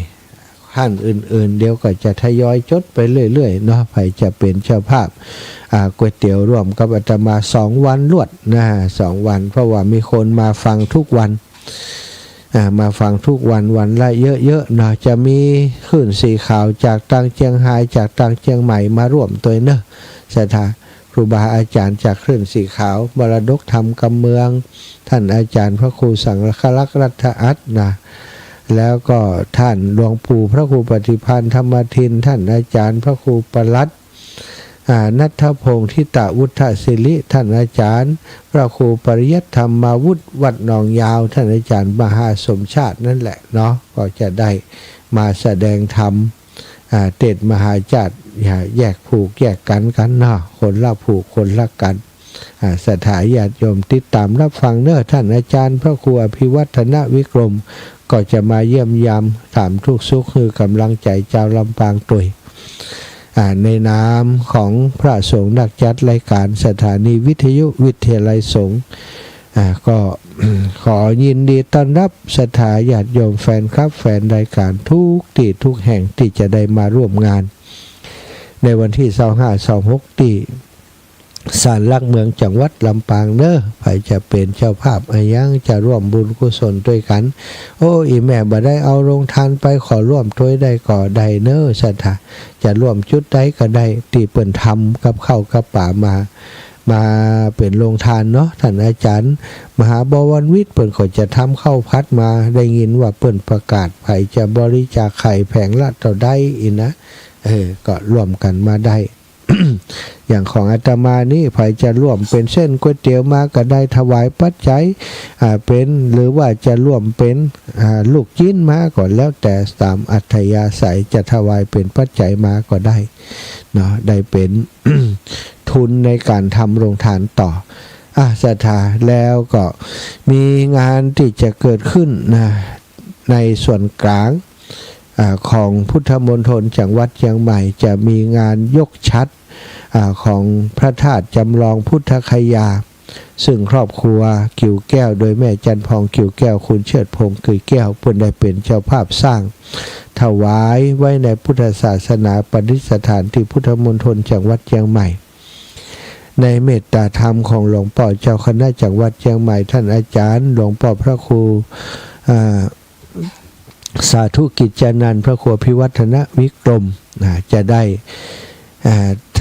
ท่านอื่นๆเดี๋ยวก็จะทยอยจดไปเรื่อยๆเนาะใครจะเป็นเจ้าภาพก๋วยเตี๋ยวร่วมกับอาตมา2 วันรวดนะ2 วันเพราะว่ามีคนมาฟังทุกวันมาฟังทุกวันละเยอะๆเนาะจะมีคลื่นสีขาวจากทางเชียงรายจากทางเชียงใหม่มาร่วมตัวเนอะศรัทธาครูบาอาจารย์จากคลื่นสีขาวมรดกธรรมกำเมืองท่านอาจารย์พระครูสังฆลักษณ์รัตอัตนะแล้วก็ท่านหลวงปู่พระครูปฏิพันธ์ธรรมทินท่านอาจารย์พระครูปลัดนัทพงศ์ทิตวุฒศิริท่านอาจารย์พระครูปริยัติธรรมวุฒิวัดหนองยาวท่านอาจารย์มหาสมชาตินั่นแหละเนาะก็จะได้มาแสดงธรรมเทศมหาจารย์แยกผูกแยกกันเนาะคนละผูกคนละกันสถาญาติโยมติดตามรับฟังเนอะท่านอาจารย์พระครูอภิวัฒนวิกรมก็จะมาเยี่ยมยามถามทุกสุขคือกำลังใจเจ้าลำปางตุยในนามของพระสงฆ์นักจัดรายการสถานีวิทยุวิทยาลัยสงฆ์ก็ขอยินดีต้อนรับศรัทธาญาติโยมแฟนคลับแฟนรายการทุกที่ทุกแห่งที่จะได้มาร่วมงานในวันที่25-26ที่ศาลหลักเมืองจังหวัดลำปางเนอะใครจะเป็นเจ้าภาพอายังจะร่วมบุญกุศลด้วยกันโอ้อีแม่บ่ได้เอาโรงทานไปขอร่วมถ้วยได้ก่อใดเนอะศรัทธาจะร่วมจุดใดก็ได้ที่เปิ่นทำกับข้าวกับป่ามาเป็นโรงทานเนาะท่านอาจารย์มหาบวรวิทย์เปิ่นก็จะทำข้าวพัดมาได้ยินว่าเปิ่นประกาศใครจะบริจาคไข่แผงละเท่าใดอีนะก็ร่วมกันมาได้ อย่างของอาตมานี่ใครจะร่วมเป็นเส้นก๋วยเตี๋ยวมาก็ได้ถวายปัจจัยเป็นหรือว่าจะร่วมเป็นลูกชิ้นมาก่อนแล้วแต่ตามอัธยาศัยจะถวายเป็นปัจจัยมาก็ได้เนาะได้เป็น ทุนในการทำโรงทานต่อศรัทธาแล้วก็มีงานที่จะเกิดขึ้นนะในส่วนกลางของพุทธมณฑลจังหวัดเชียงใหม่จะมีงานยกชัดของพระธาตุจำลองพุทธคยาซึ่งครอบครัวกิ่วแก้วโดยแม่จันพองกิ่วแก้วคุณเชิดพงศ์กิ่วแก้วเพิ่นได้เป็นเจ้าภาพสร้างถวายไว้ในพุทธศาสนาประดิษฐานที่พุทธมณฑลจังหวัดเชียงใหม่ในเมตตาธรรมของหลวงพ่อเจ้าคณะจังหวัดเชียงใหม่ท่านอาจารย์หลวงพ่อพระครูสาธุกิจจานันท์พระครูพิวัฒนวิกรมจะได้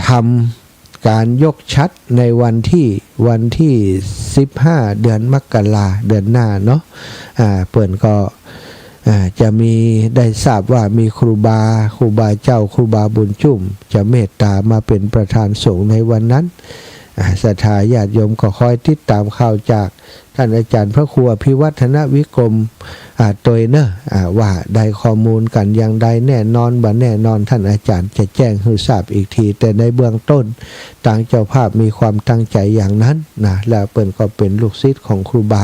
ทำการยกชัดในวันที่15เดือนมกราเดือนหน้าเนาะเปิ่นก็จะมีได้ทราบว่ามีครูบาเจ้าครูบาบุญจุ่มจะเมตตามาเป็นประธานสงฆ์ในวันนั้นศรัทธาญาติโยมก็คอยติดตามข่าวจาก ท่านอาจารย์พระครูอภิวัฒนวิกรมตัวเนอะว่าได้ข้อมูลกันอย่างใดแน่นอนบ่แน่นอนท่านอาจารย์จะแจ้งให้ทราบอีกทีแต่ในเบื้องต้นทางเจ้าภาพมีความตั้งใจอย่างนั้นนะแล้วเปิ้นก็เป็นลูกศิษย์ของครูบา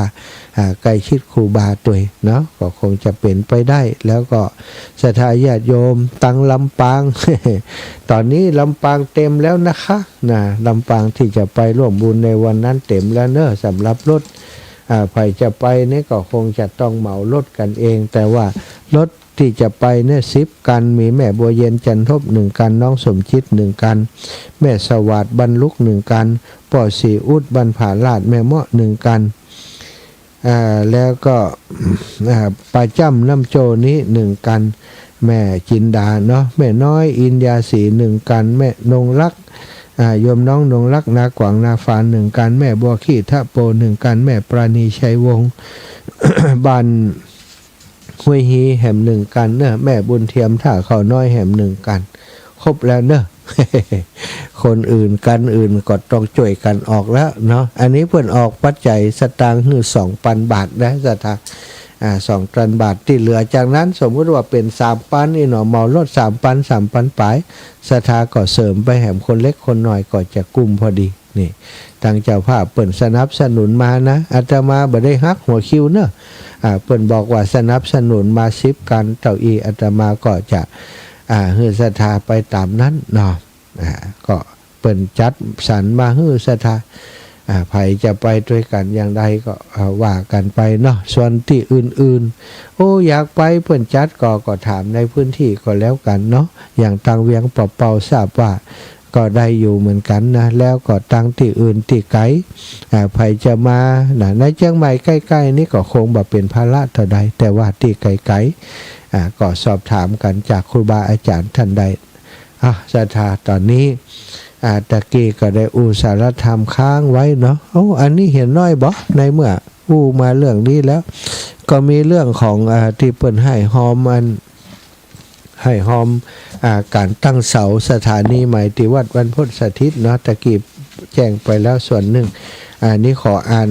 ใกล้ชิดครูบาตัวเนาะก็คงจะเป็นไปได้แล้วก็ศรัทธาญาติโยมตังลำปาง ตอนนี้ลำปางเต็มแล้วนะคะนะลำปางที่จะไปร่วมบุญในวันนั้นเต็มแล้วเนอะสำหรับรถใครจะไปเนี่ยก็คงจะต้องเหมารถกันเองแต่ว่ารถที่จะไปเนี่ย10 กันมีแม่บัวเย็นจันทบ1 กันน้องสมชิด1 กันแม่สวัสดิ์บรรลุก1 กันป่อสีอุดบรรผาลาดแม่เมาะ1 กันแล้วก็ปลาจ้ำน้ำโจนี้1 กันแม่จินดาเนาะแม่น้อยอินยาสี1 กันแม่นงรักโยมน้องนงรักนากวางนาฟาน1 กันแม่บัวขี้ทะโป1 กันแม่ปราณีชัยวงศ์ บ้านห้วยฮีแหม1 กันเนอะแม่บุญเทียมท่าเขาน้อยแหม1 กันครบแล้วเนอะ คนอื่นกันอื่นก็ต้องช่วยกันออกแล้วเนาะอันนี้เพิ่นออกปัจจัยสตางค์คือ2,000 บาทนะสตางค์2,000 บาทที่เหลือจากนั้นสมมุติว่าเป็น3,000นี่เนาะเมารถ3,000 ปลายศรัทธาก็เสริมไปแหมคนเล็กคนน้อยก็จะกุมพอดีนี่ทางเจ้าภาพเปิ่นสนับสนุนมานะอาตมาบ่ได้ฮักหัวคิวเนอะเปิ่นบอกว่าสนับสนุนมา10 กันเจ้าอีอาตมาก็จะฮือศรัทธาไปตามนั้นเนาะก็เปิ่นจัดสรรมาฮือศรัทธาไผจะไปด้วยกันอย่างใดก็ว่ากันไปเนาะส่วนที่อื่นๆโอ้อยากไปเปิ่นจัดก็ถามในพื้นที่ก็แล้วกันเนาะอย่างทางเวียงปอเปาทราบว่าก็ได้อยู่เหมือนกันนะแล้วก็ตั้งที่อื่นที่ไกลไผจะมาในเชียงใหม่ใกล้ๆนี่ก็คงบ่เป็นภาระเท่าใดแต่ว่าที่ไกลๆก็สอบถามกันจากครูบาอาจารย์ท่านใดศรัทธาตอนนี้ตะกี้ก็ได้สารธรรมค้างไว้เนาะอันนี้เห็นน้อยบ่ในเมื่อมาเรื่องนี้แล้วก็มีเรื่องของที่เปิ้นให้หอมการตั้งเสาสถานีใหม่ที่วัดบรรพตสถิตเนาะตะกี้แจ้งไปแล้วส่วนหนึ่งนี้ขออ่าน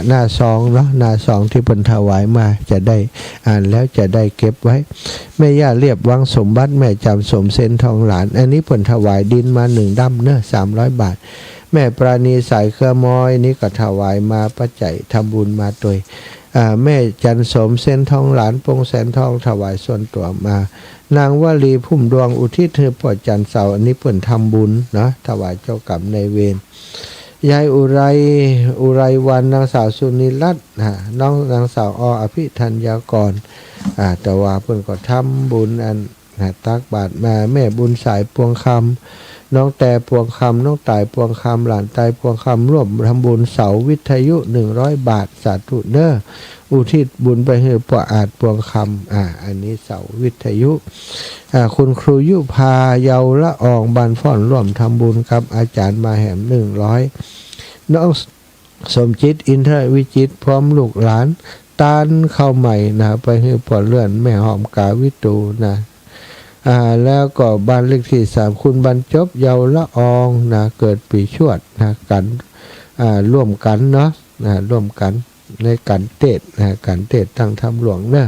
หน้าซองเนาะหน้าซองที่เพิ่นถวายมาจะได้อ่านแล้วจะได้เก็บไว้แม่ย่าเรียบวังสมบัติแม่จำสมเส้นทองหลานอันนี้เพิ่นถวายดินมา1 ดำเนาะ300 บาทแม่ปราณีสายเครือมอยนี่ก็ถวายมาปัจจัยทำบุญมาโดยแม่จันสมเส้นทองหลานปงแสนทองถวายส่วนตัวมานางวลีพุ่มดวงอุทิศให้พ่อจันเสาอันนี้เพิ่นทำบุญเนาะถวายเจ้ากรรมนายเวรยายอุไรวันนางสาวสุนิรัตน์น้องนางสาวอภิธัญญากรแต่ว่าเพิ่นก็ทำบุญอันตักบาตรมาแม่บุญสายพวงคำน้องแต่พวงคำน้องตายพวงคำหลานตายพวงคำร่วมทำบุญเสาวิทยุ100 บาทสาธุเด้ออุทิศบุญไปให้พ่ออาจพวงคำอันนี้เสาวิทยุคุณครูยุพาเยาละอองบันฟ่อนร่วมทำบุญครับอาจารย์มาแหม100น้องสมจิตอินทรวิจิตพร้อมลูกหลานตานเข้าใหม่นะไปให้พ่อเลื่อนแม่หอมกาวิตูนะแล้วก็บ้านเลขที่3คุณบรรจบเยาละอองนะเกิดปีชวดนะกันร่วมกันเนาะร่วมกันในการเทศการเทศทางธรรมหลวงเนี่ย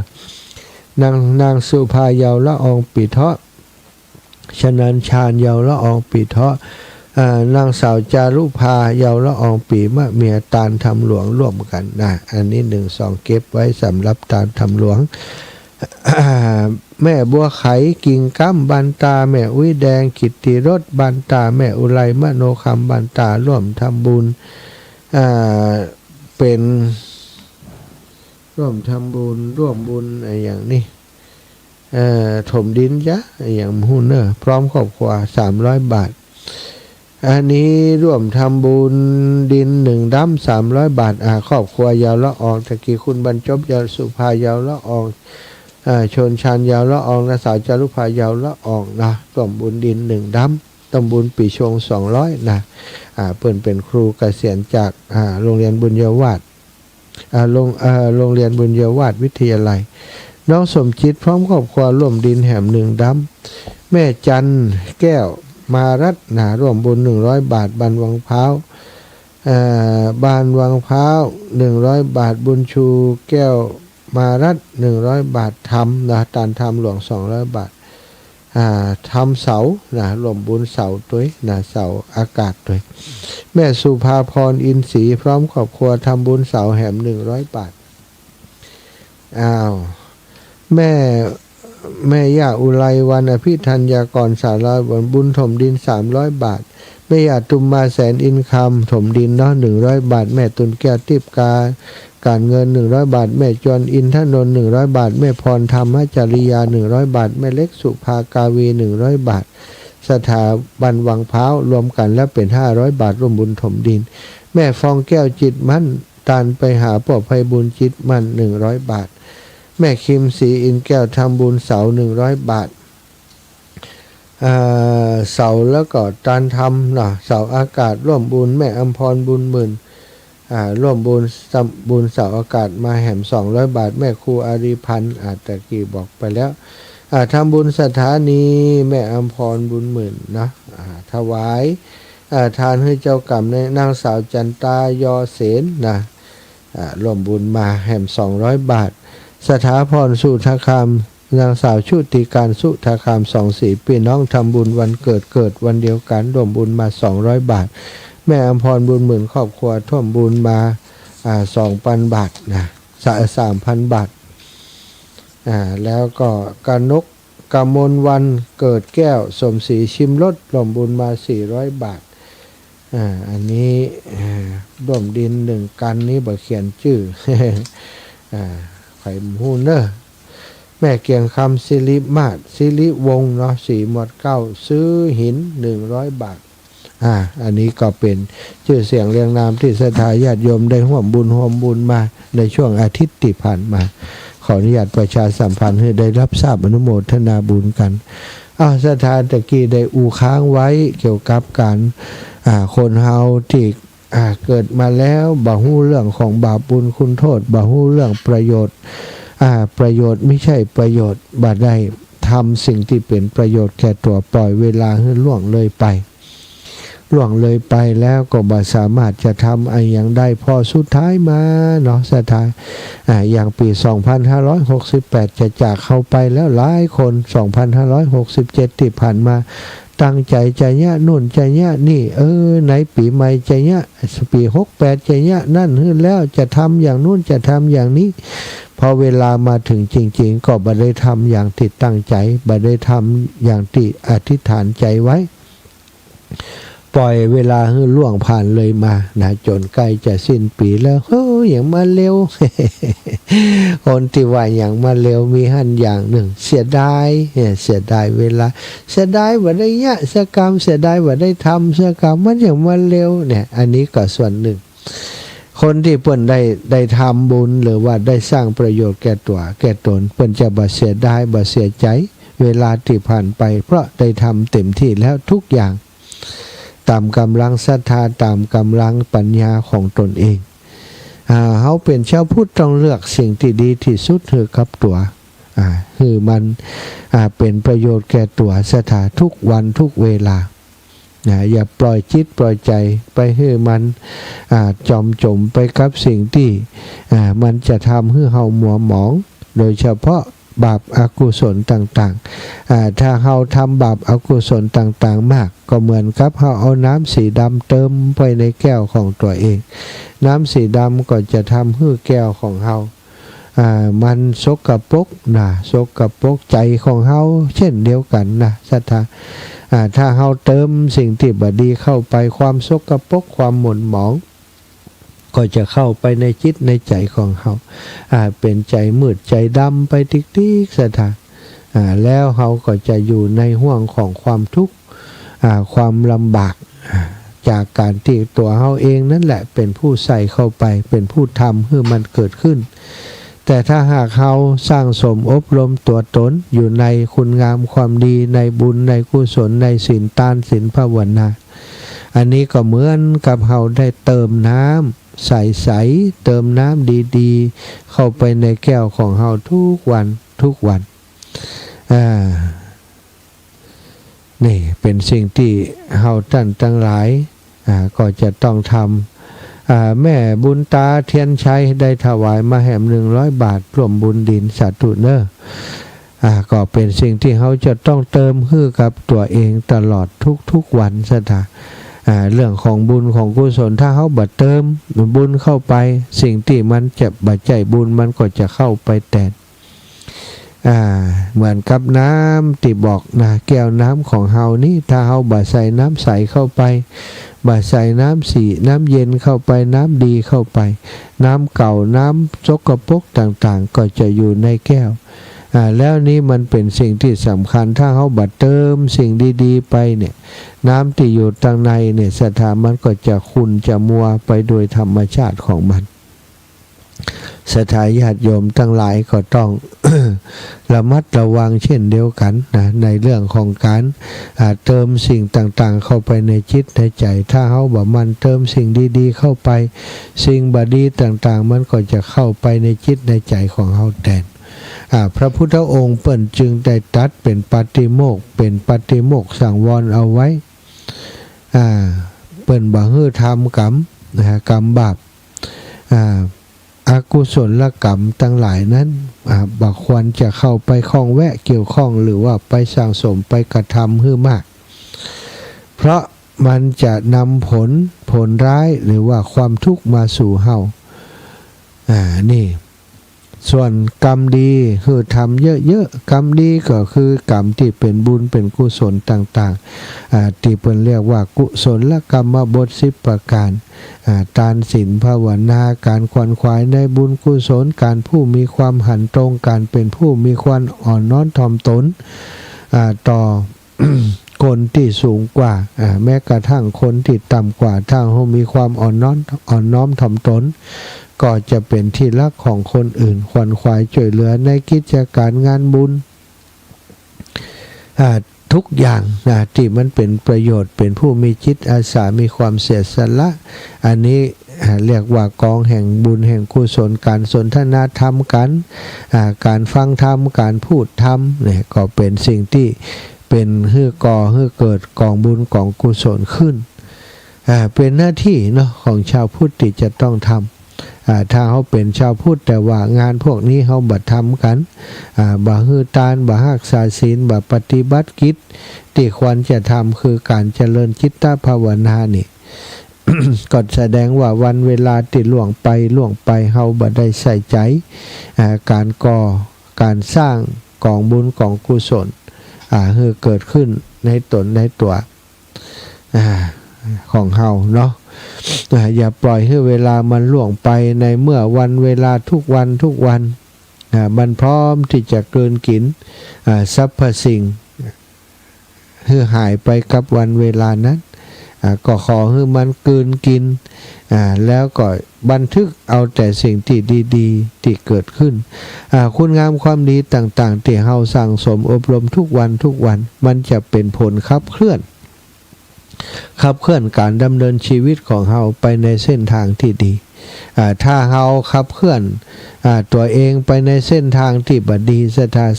นางสุภาเยาละอองปีเทาะชนันชาญเยาละอองปีเทาะนางสาวจารุภาเยาละอองปีมะเมียตาลธรรมหลวงร่วมกันนะอันนี้1 2เก็บไว้สำหรับตาลธรรมหลวงแม่บัวไขกิ่งก้ำบันตาแม่อุ้ยแดงกิตติรสบันตาแม่อุไรมโนคำบันตาร่วมทำบุญเป็นร่วมทำบุญร่วมบุญอย่างนี้ถมดินยะอย่างหุ้นเนอร์พร้อมครอบครัว300 บาทอันนี้ร่วมทำบุญดิน1 ดำ300 บาทครอบครัวยาวละอองตะกี้คุณบรรจบยาวสุภายาวละอองชนชานยาวละอองนางสาวจารุภายาวละอองนะร่วมบุญดิน1 ดำตำบุญปีชง200นะเปิ่นเป็นครูเกษียณจากโรงเรียนบุญยวาสโรงเรียนบุญยวาสวิทยาลัยน้องสมจิตพร้อมครอบครัวร่วมดินแหม1 ดำแม่จันแก้วมารัตนาร่วมบุญ100 บาทบันวังพร้าว บ้านวังพร้าว100 บาทบุญชูแก้วมารัต100 บาททำนะตานทำหลวง200 บาททำเสานะรวมบุญเสาตัวนะเสาอากาศตัวแม่สุภาพรอินทรีพร้อมครอบครัวทำบุญเสาแหม100 บาทแม่ย่าอุไรวันอภิธัญญากร300 บาทบุญถมดิน300 บาทแม่ย่าตุมมาแสนอินคำถมดินเนาะ100 บาทแม่ตุนแก้วทิพย์การเงิน100 บาทแม่จวนอินทนนท์100 บาทแม่พรธรรมจริยา100 บาทแม่เล็กสุภากาวี100 บาทสถาบันวังพร้าวรวมกันแล้วเป็น500 บาทร่วมบุญถมดินแม่ฟองแก้วจิตมั่นตานไปหาปอภัยบุญจิตมั่น100 บาทแม่คิมศรีอินแก้วทำบุญเสา100 บาทเสาแล้วก็ตานทำนะเสาอากาศร่วมบุญแม่อัมพรบุญหมื่นร่วมบุญเสาอากาศมาแหม200 บาทแม่ครูอารีพันธ์ตะกี้บอกไปแล้วทำบุญสถานีแม่อัมพรบุญหมื่นนะถวายทานให้เจ้ากรรมในนางสาวจันตายอเสนนะร่วมบุญมาแหม200 บาทสถาพรสุทคามนางสาวชุติการสุทคาม24พี่น้องทำบุญวันเกิดวันเดียวกันร่วมบุญมา200 บาทแม่อัมพรบุญหมื่นครอบครัวท่วมบุญมา2,000 บาทนะ3,000 บาทแล้วก็กนกกมลวันเกิดแก้วสมศรีชิมรสร่วมบุญมา400 บาทอันนี้ร่วมดิน1 กันนี้บ่เขียนชื่อไข่หูเนอแม่เกียงคำสิริมาศสิริวงศ์เนาะ4 หมวด 9ซื้อหิน100 บาทอันนี้ก็เป็นชื่อเสียงเรียงนามที่ศรัทธาญาติโยมได้ร่วมบุญมาในช่วงอาทิตย์ที่ผ่านมาขออนุญาตประชาสัมพันธ์ให้ได้รับทราบอนุโมทนาบุญกันศรัทธาตะกี้ได้ค้างไว้เกี่ยวกับการคนเฮาที่เกิดมาแล้วบ่ฮู้เรื่องของบาปบุญคุณโทษบ่ฮู้เรื่องประโยชน์ไม่ใช่ประโยชน์บ่ได้ทำสิ่งที่เป็นประโยชน์แก่ตัวปล่อยเวลาให้ล่วงเลยไปแล้วก็บ่สามารถจะทำอย่างได้พอสุดท้ายมาเนาะสุดท้ายอย่างปี2568จะจากเข้าไปแล้วหลายคน2567ที่ผ่านมาตั้งใจจะยะนู่นจะยะนี่ในปีใหม่จะยะปี68จะยะนั่นขึ้นแล้วจะทำอย่างนู่นจะทำอย่างนี้พอเวลามาถึงจริงๆก็บ่ได้ทำอย่างที่ตั้งใจบ่ได้ทำอย่างที่อธิษฐานใจไว้ปล่อยเวลาให้ล่วงผ่านเลยมานะจนใกล้จะสิ้นปีแล้วอย่างมาเร็ว คนที่ว่าอย่างมาเร็วมีหันอย่างหนึ่งเสียดายเวลาเสียดายว่าได้ยะเสียกรรมเสียดายว่าได้ทำเสียกรรมมันอย่างมาเร็วเนี่ยอันนี้ก็ส่วนหนึ่งคนที่เพิ่นได้ทำบุญหรือว่าได้สร้างประโยชน์แก่ตัวแก่ตนเพิ่นจะบ่เสียดายบ่เสียใจเวลาที่ผ่านไปเพราะได้ทำเต็มที่แล้วทุกอย่างตามกำลังศรัทธาตามกำลังปัญญาของตนเองเขาเป็นชาวพุทธต้องเลือกสิ่งที่ดีที่สุดคือกับตัวคือมันเป็นประโยชน์แก่ตัวศรัทธาทุกวันทุกเวลาอย่าปล่อยจิตปล่อยใจไปให้มันจมไปกับสิ่งที่มันจะทำให้เฮามัวหมองโดยเฉพาะบาปอกุศลต่างๆถ้าเราทำบาปอกุศลต่างๆมากก็เหมือนกับเราเอาน้ำสีดำเติมไปในแก้วของตัวเองน้ำสีดำก็จะทำให้แก้วของเรามันสกปรกสกปรกใจของเราเช่นเดียวกันนะศรัทธาถ้าเราเติมสิ่งที่บดีเข้าไปความสกปรกความหม่นหมองก็จะเข้าไปในจิตในใจของเขาเป็นใจมืดใจดำไปติ๊กๆศรัทธาแล้วเขาก็จะอยู่ในห่วงของความทุกข์ความลำบากจากการที่ตัวเขาเองนั่นแหละเป็นผู้ใส่เข้าไปเป็นผู้ทำให้มันเกิดขึ้นแต่ถ้าหากเขาสร้างสมอบรมตัวตนอยู่ในคุณงามความดีในบุญในกุศลในศีลทานศีลภาวนาอันนี้ก็เหมือนกับเขาได้เติมน้ำใสๆเติมน้ำดีๆเข้าไปในแก้วของเราทุกวันนี่เป็นสิ่งที่เราท่านทั้งหลายก็จะต้องท แม่บุญตาเทียนชัยได้ถวายมาแหม100 บาทร่วมบุญดินสาธุเนอก็เป็นสิ่งที่เขาจะต้องเติมให้กับตัวเองตลอดทุกวันสถาเรื่องของบุญของกุศลถ้าเขาบัดเติมบุญเข้าไปสิ่งที่มันจะบัดใจบุญมันก็จะเข้าไปแทนเหมือนกับน้ำที่บอกนะแก้วน้ำของเฮานี่ถ้าเฮาบัดใส่น้ำใสเข้าไปบัดใส่น้ำสีน้ำเย็นเข้าไปน้ำดีเข้าไปน้ำเก่าน้ำสกปรกต่างๆก็จะอยู่ในแก้วแล้วนี้มันเป็นสิ่งที่สำคัญถ้าเขาบัดเติมสิ่งดีๆไปเนี่ยน้ำที่อยู่ทางในเนี่ยสถามันก็จะขุ่นจะมัวไปโดยธรรมชาติของมันสถาญาติโยมทั้งหลายก็ต้อง ระมัดระวังเช่นเดียวกันนะในเรื่องของการเติมสิ่งต่างๆเข้าไปในจิตในใจถ้าเขาบอกมันเติมสิ่งดีๆเข้าไปสิ่งบดีต่างๆมันก็จะเข้าไปในจิตในใจของเขาแทนพระพุทธองค์เปิ้นจึงได้ตรัสเป็นปาฏิโมกข์เป็นปาฏิโมกข์สังวรเอาไว้เปิ้นบ่ฮื้อทำกรรมกรรมบาปอกุศลกรรมทั้งหลายนั้นบ่ควรจะเข้าไปข้องแวะเกี่ยวข้องหรือว่าไปสั่งสมไปกระทำให้มากเพราะมันจะนำผลร้ายหรือว่าความทุกข์มาสู่เฮานี่ส่วนกรรมดีคือทำเยอะๆกรรมดีก็คือกรรมที่เป็นบุญเป็นกุศลต่างๆที่เป็นเรียกว่ากุศลกรรมบท10 ประการทานศีลภาวนาการขวนขวายในบุญกุศลการผู้มีความหันตรงการเป็นผู้มีความอ่อนน้อมถ่อมตนต่อ คนที่สูงกว่าแม้กระทั่งคนที่ต่ำกว่าถ้าเขามีความอ่อนน้อมถ่อมตนก็จะเป็นที่รักของคนอื่นขวนขวายช่วยเหลือในกิจการงานบุญทุกอย่างที่มันเป็นประโยชน์เป็นผู้มีจิตอาสามีความเสียสละอันนี้เรียกว่ากองแห่งบุญแห่งกุศลการสนทนาธรรมกันการฟังธรรมการพูดธรรมเนี่ยก็เป็นสิ่งที่เป็นฮื้อเกิดกองบุญกองกุศลขึ้นเป็นหน้าที่เนาะของชาวพุทธที่จะต้องทำถ้าเขาเป็นชาวพุทธแต่ว่างานพวกนี้เขาบัดทำกันบ่ฮื้อตานบ่รักษาศีลบ่ปฏิบัติกิจที่ควรจะทำคือการเจริญจิตภาวนานี่ ก็แสดงว่าวันเวลาที่ล่วงไปเฮาบ่ได้ใส่ใจการสร้างกองบุญกองกุศลให้เกิดขึ้นในตนในตัวของเฮาเนาะอย่าปล่อยให้เวลามันล่วงไปในเมื่อวันเวลาทุกวันมันพร้อมที่จะเกินกินสรรพสิ่งให้หายไปกับวันเวลานั้นก็ขอให้มันเกินกินแล้วก็บันทึกเอาแต่สิ่งที่ดีๆที่เกิดขึ้นคุณงามความดีต่างๆที่เฮาสั่งสมอบรมทุกวันมันจะเป็นผลขับเคลื่อนการดำเนินชีวิตของเฮาไปในเส้นทางที่ดีถ้าเฮาขับเคลื่อนตัวเองไปในเส้นทางที่บดี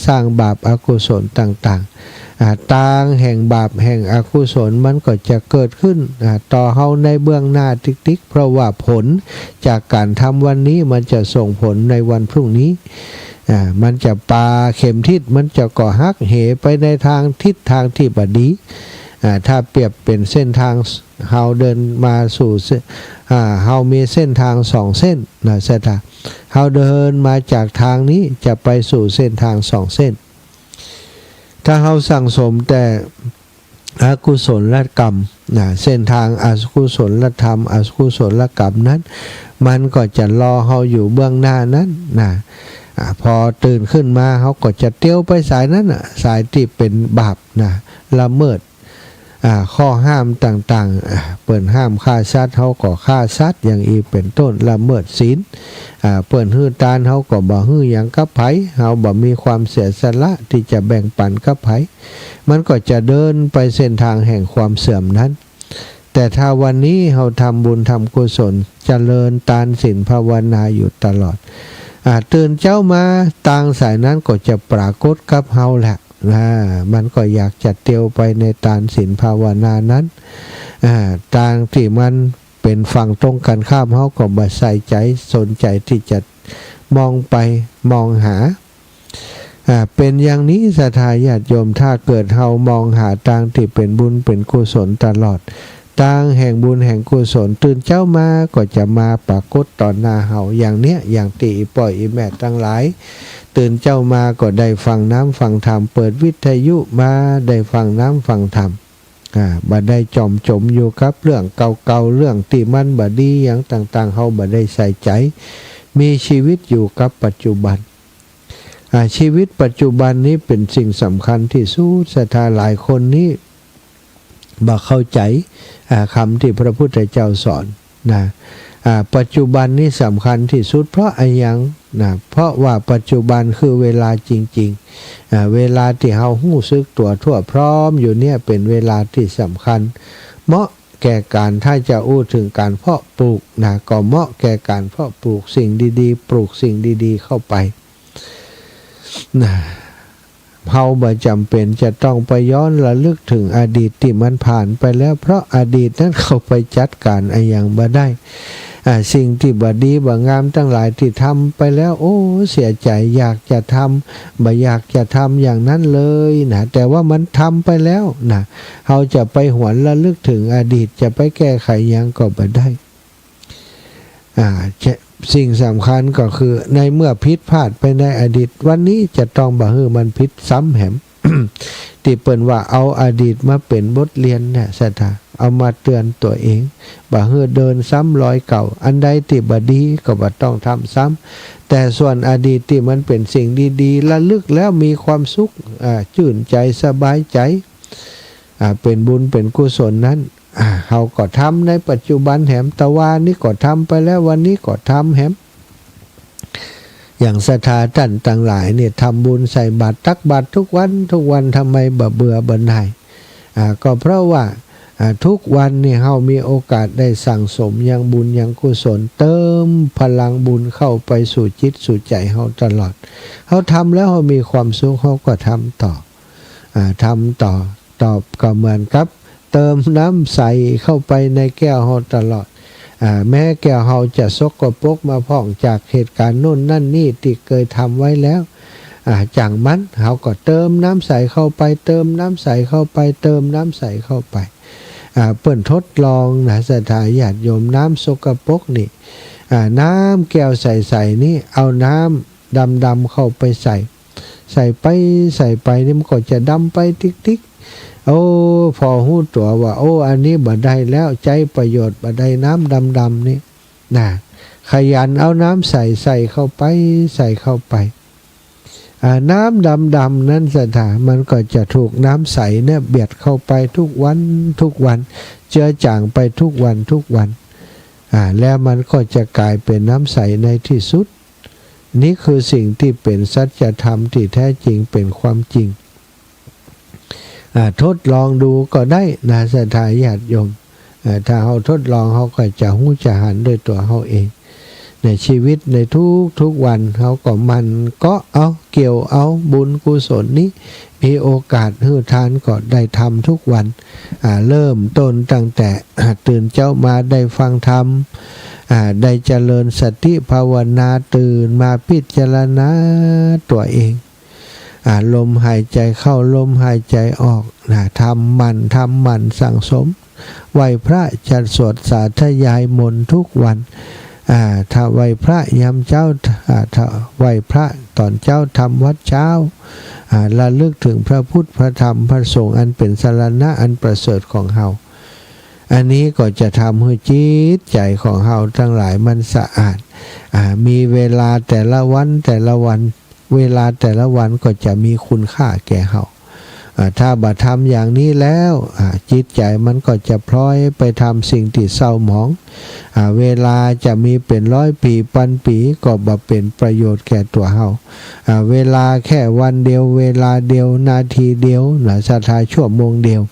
สร้างบาปอกุศลต่างๆทางแห่งบาปแห่งอกุศลมันก็จะเกิดขึ้นต่อเฮาในเบื้องหน้าติ๊กๆเพราะว่าผลจากการทำวันนี้มันจะส่งผลในวันพรุ่งนี้มันจะปาเข็มทิศมันจะก่อฮักเหไปในทางทิศทางที่บดีถ้าเปรียบเป็นเส้นทางเฮาเดินมาสู่เฮามีเส้นทาง2 เส้นนะเสถาเฮาเดินมาจากทางนี้จะไปสู่เส้นทาง2 เส้นถ้าเฮาสั่งสมแต่อกุศลกรรมเส้นทางอกุศลธรรมอกุศลกรรมนั้นมันก็จะรอเฮาอยู่เบื้องหน้านั้นพอตื่นขึ้นมาเฮาก็จะเตี้ยวไปสายนั้นสายที่เป็นบาปละเมิดข้อห้ามต่างๆเปิดห้ามฆ่าสัตว์เขาก็ฆ่าสัตว์อย่างอีเป็นต้นละเมิดศีลเปิดฮื้อตานเขาก็บ่ฮื้ออย่างกับไผเขาบ่มีความเสียสละที่จะแบ่งปันกับไผมันก็จะเดินไปเส้นทางแห่งความเสื่อมนั้นแต่ถ้าวันนี้เขาทำบุญทำกุศลเจริญทานศีลภาวนาอยู่ตลอดตื่นเจ้ามาทางสายนั้นก็จะปรากฏกับเฮาแหละมันก็อยากจะเตียวไปในทานศีลภาวนานั้นทางที่มันเ เป็นฝั่งตรงกันข้ามเขาก็บ่ใส่ใจสนใจที่จะมองไปมองหาเป็นอย่างนี้ศรัทธาญาติโยมถ้าเกิดเฮามองหาทางที่เป็นบุญเป็นกุศลตลอดทางแห่งบุญแห่งกุศลตื่นเจ้ามาก็จะมาปรากฏต่อหน้าเฮาอย่างเนี้ยอย่างที่อีปล่อยอีแม่ทั้งหลายตื่นเจ้ามาก็ได้ฟังน้ำฟังธรรมเปิดวิทยุมาได้ฟังน้ำฟังธรรมบ่ได้จมอยู่กับเรื่องเก่าๆเรื่องที่มันบ่ดีอย่างต่างๆเฮาบ่ได้ใส่ใจมีชีวิตอยู่กับปัจจุบันชีวิตปัจจุบันนี้เป็นสิ่งสำคัญที่สุดศรัทธาหลายคนนี้บ่เข้าใจคำที่พระพุทธเจ้าสอนนะปัจจุบันนี้สำคัญที่สุดเพราะอะไรยังนะเพราะว่าปัจจุบันคือเวลาจริงๆเวลาที่เฮาหู้สึกตัวทั่วพร้อมอยู่เนี่ยเป็นเวลาที่สำคัญเหมาะแก่การถ้าจะอู้ถึงการเพาะปลูกนะก็เหมาะแก่การเพาะปลูกสิ่งดีๆปลูกสิ่งดีๆเข้าไปนะเฮาบ่จำเป็นจะต้องไปย้อนระลึกถึงอดีตที่มันผ่านไปแล้วเพราะอดีตนั้นเขาไปจัดการอะไรอย่างบ่ได้สิ่งที่บ่ดีบ่งามทั้งหลายที่ทำไปแล้วโอ้เสียใจอยากจะทำบ่อยากจะทำอย่างนั้นเลยนะแต่ว่ามันทำไปแล้วนะเฮาจะไปหวนระลึกถึงอดีตจะไปแก้ไขยังก็บ่ได้สิ่งสำคัญก็คือในเมื่อผิดพลาดไปในอดีตวันนี้จะต้องบ่ให้มันผิดซ้ำแหม ที่เปิ้นว่าเอาอดีตมาเป็นบทเรียนเนี่ยศรัทธาเอามาเตือนตัวเองบ่ให้เดินซ้ำรอยเก่าอันใดที่บ่ดีก็บ่ต้องทำซ้ำแต่ส่วนอดีตที่มันเป็นสิ่งดีๆระลึกแล้วมีความสุขชื่นใจสบายใจเป็นบุญเป็นกุศลนั้นเฮาก็ทำในปัจจุบันแหมตะวันนี้ก็ทำไปแล้ววันนี้ก็ทำแหมอย่างศรัทธาท่านต่างหลายเนี่ยทำบุญใส่บาตรตักบาตรทุกวันทำไมบ่เบื่อบ่หน่ายก็เพราะว่าทุกวันเนี่ยเฮามีโอกาสได้สั่งสมยังบุญยังกุศลเติมพลังบุญเข้าไปสู่จิตสู่ใจเฮาตลอดเฮาทำแล้วเฮามีความสุขเฮาก็ทำต่อทำต่อก็เหมือนกับเติมน้ำใสเข้าไปในแก้วเฮาตลอดแม้แก้วเฮาจะสกปรกมาพ่องจากเหตุการณ์โน่นนั่นนี่ที่เคยทำไว้แล้วจังมันเฮาก็เติมน้ำใสเข้าไปเติมน้ำใสเข้าไปเติมน้ำใสเข้าไปเปิ้นทดลองนะศรัทธาญาติโยมน้ำสกปรกนี่น้ำแก้วใสๆนี่เอาน้ำดำๆเข้าไปใส่ไปนี่มันก็จะดำไปติ๊กโอ้พอหู้ตัวว่าโอ้อันนี้บ่ได้แล้วใจประโยชน์บ่ได้น้ำดำๆนี่นะขยันเอาน้ำใส่เข้าไปน้ำดำๆนั้นศรัทธามันก็จะถูกน้ำใสเนี่ยเบียดเข้าไปทุกวันเจือจางไปทุกวันแล้วมันก็จะกลายเป็นน้ำใสในที่สุดนี่คือสิ่งที่เป็นสัจธรรมที่แท้จริงเป็นความจริงทดลองดูก็ได้นะศรัทธาญาติโยมถ้าเฮาทดลองเฮาก็จะหู้จะหันด้วยตัวเฮาเองในชีวิตในทุกวันเฮาก็มันก็เอาเกี่ยวเอาบุญกุศลนี้มีโอกาสฮื้อทานก็ได้ทำทุกวันเริ่มต้นตั้งแต่ตื่นเจ้ามาได้ฟังธรรมได้เจริญสติภาวนาตื่นมาพิจารณาตัวเองลมหายใจเข้าลมหายใจออกทำมันสั่งสมไหว้พระจัดสวดสาธยายมนต์ทุกวันถ้าไหว้พระยามเจ้าถ้าไหว้พระตอนเจ้าทำวัดเช้าระลึกถึงพระพุทธพระธรรมพระสงฆ์อันเป็นสรณะอันประเสริฐของเฮาอันนี้ก็จะทำให้จิตใจของเฮาทั้งหลายมันสะอาดมีเวลาแต่ละวันเวลาแต่ละวันก็จะมีคุณค่าแก่เฮาถ้าบ่ทำอย่างนี้แล้วจิตใจมันก็จะพลอยไปทำสิ่งที่เศร้าหมองเวลาจะมีเป็น100 ปีพันปีก็บ่เป็นประโยชน์แก่ตัวเฮาเวลาแค่วันเดียวเวลาเดียวนาทีเดียวศรัทธาชั่วโมงเดียว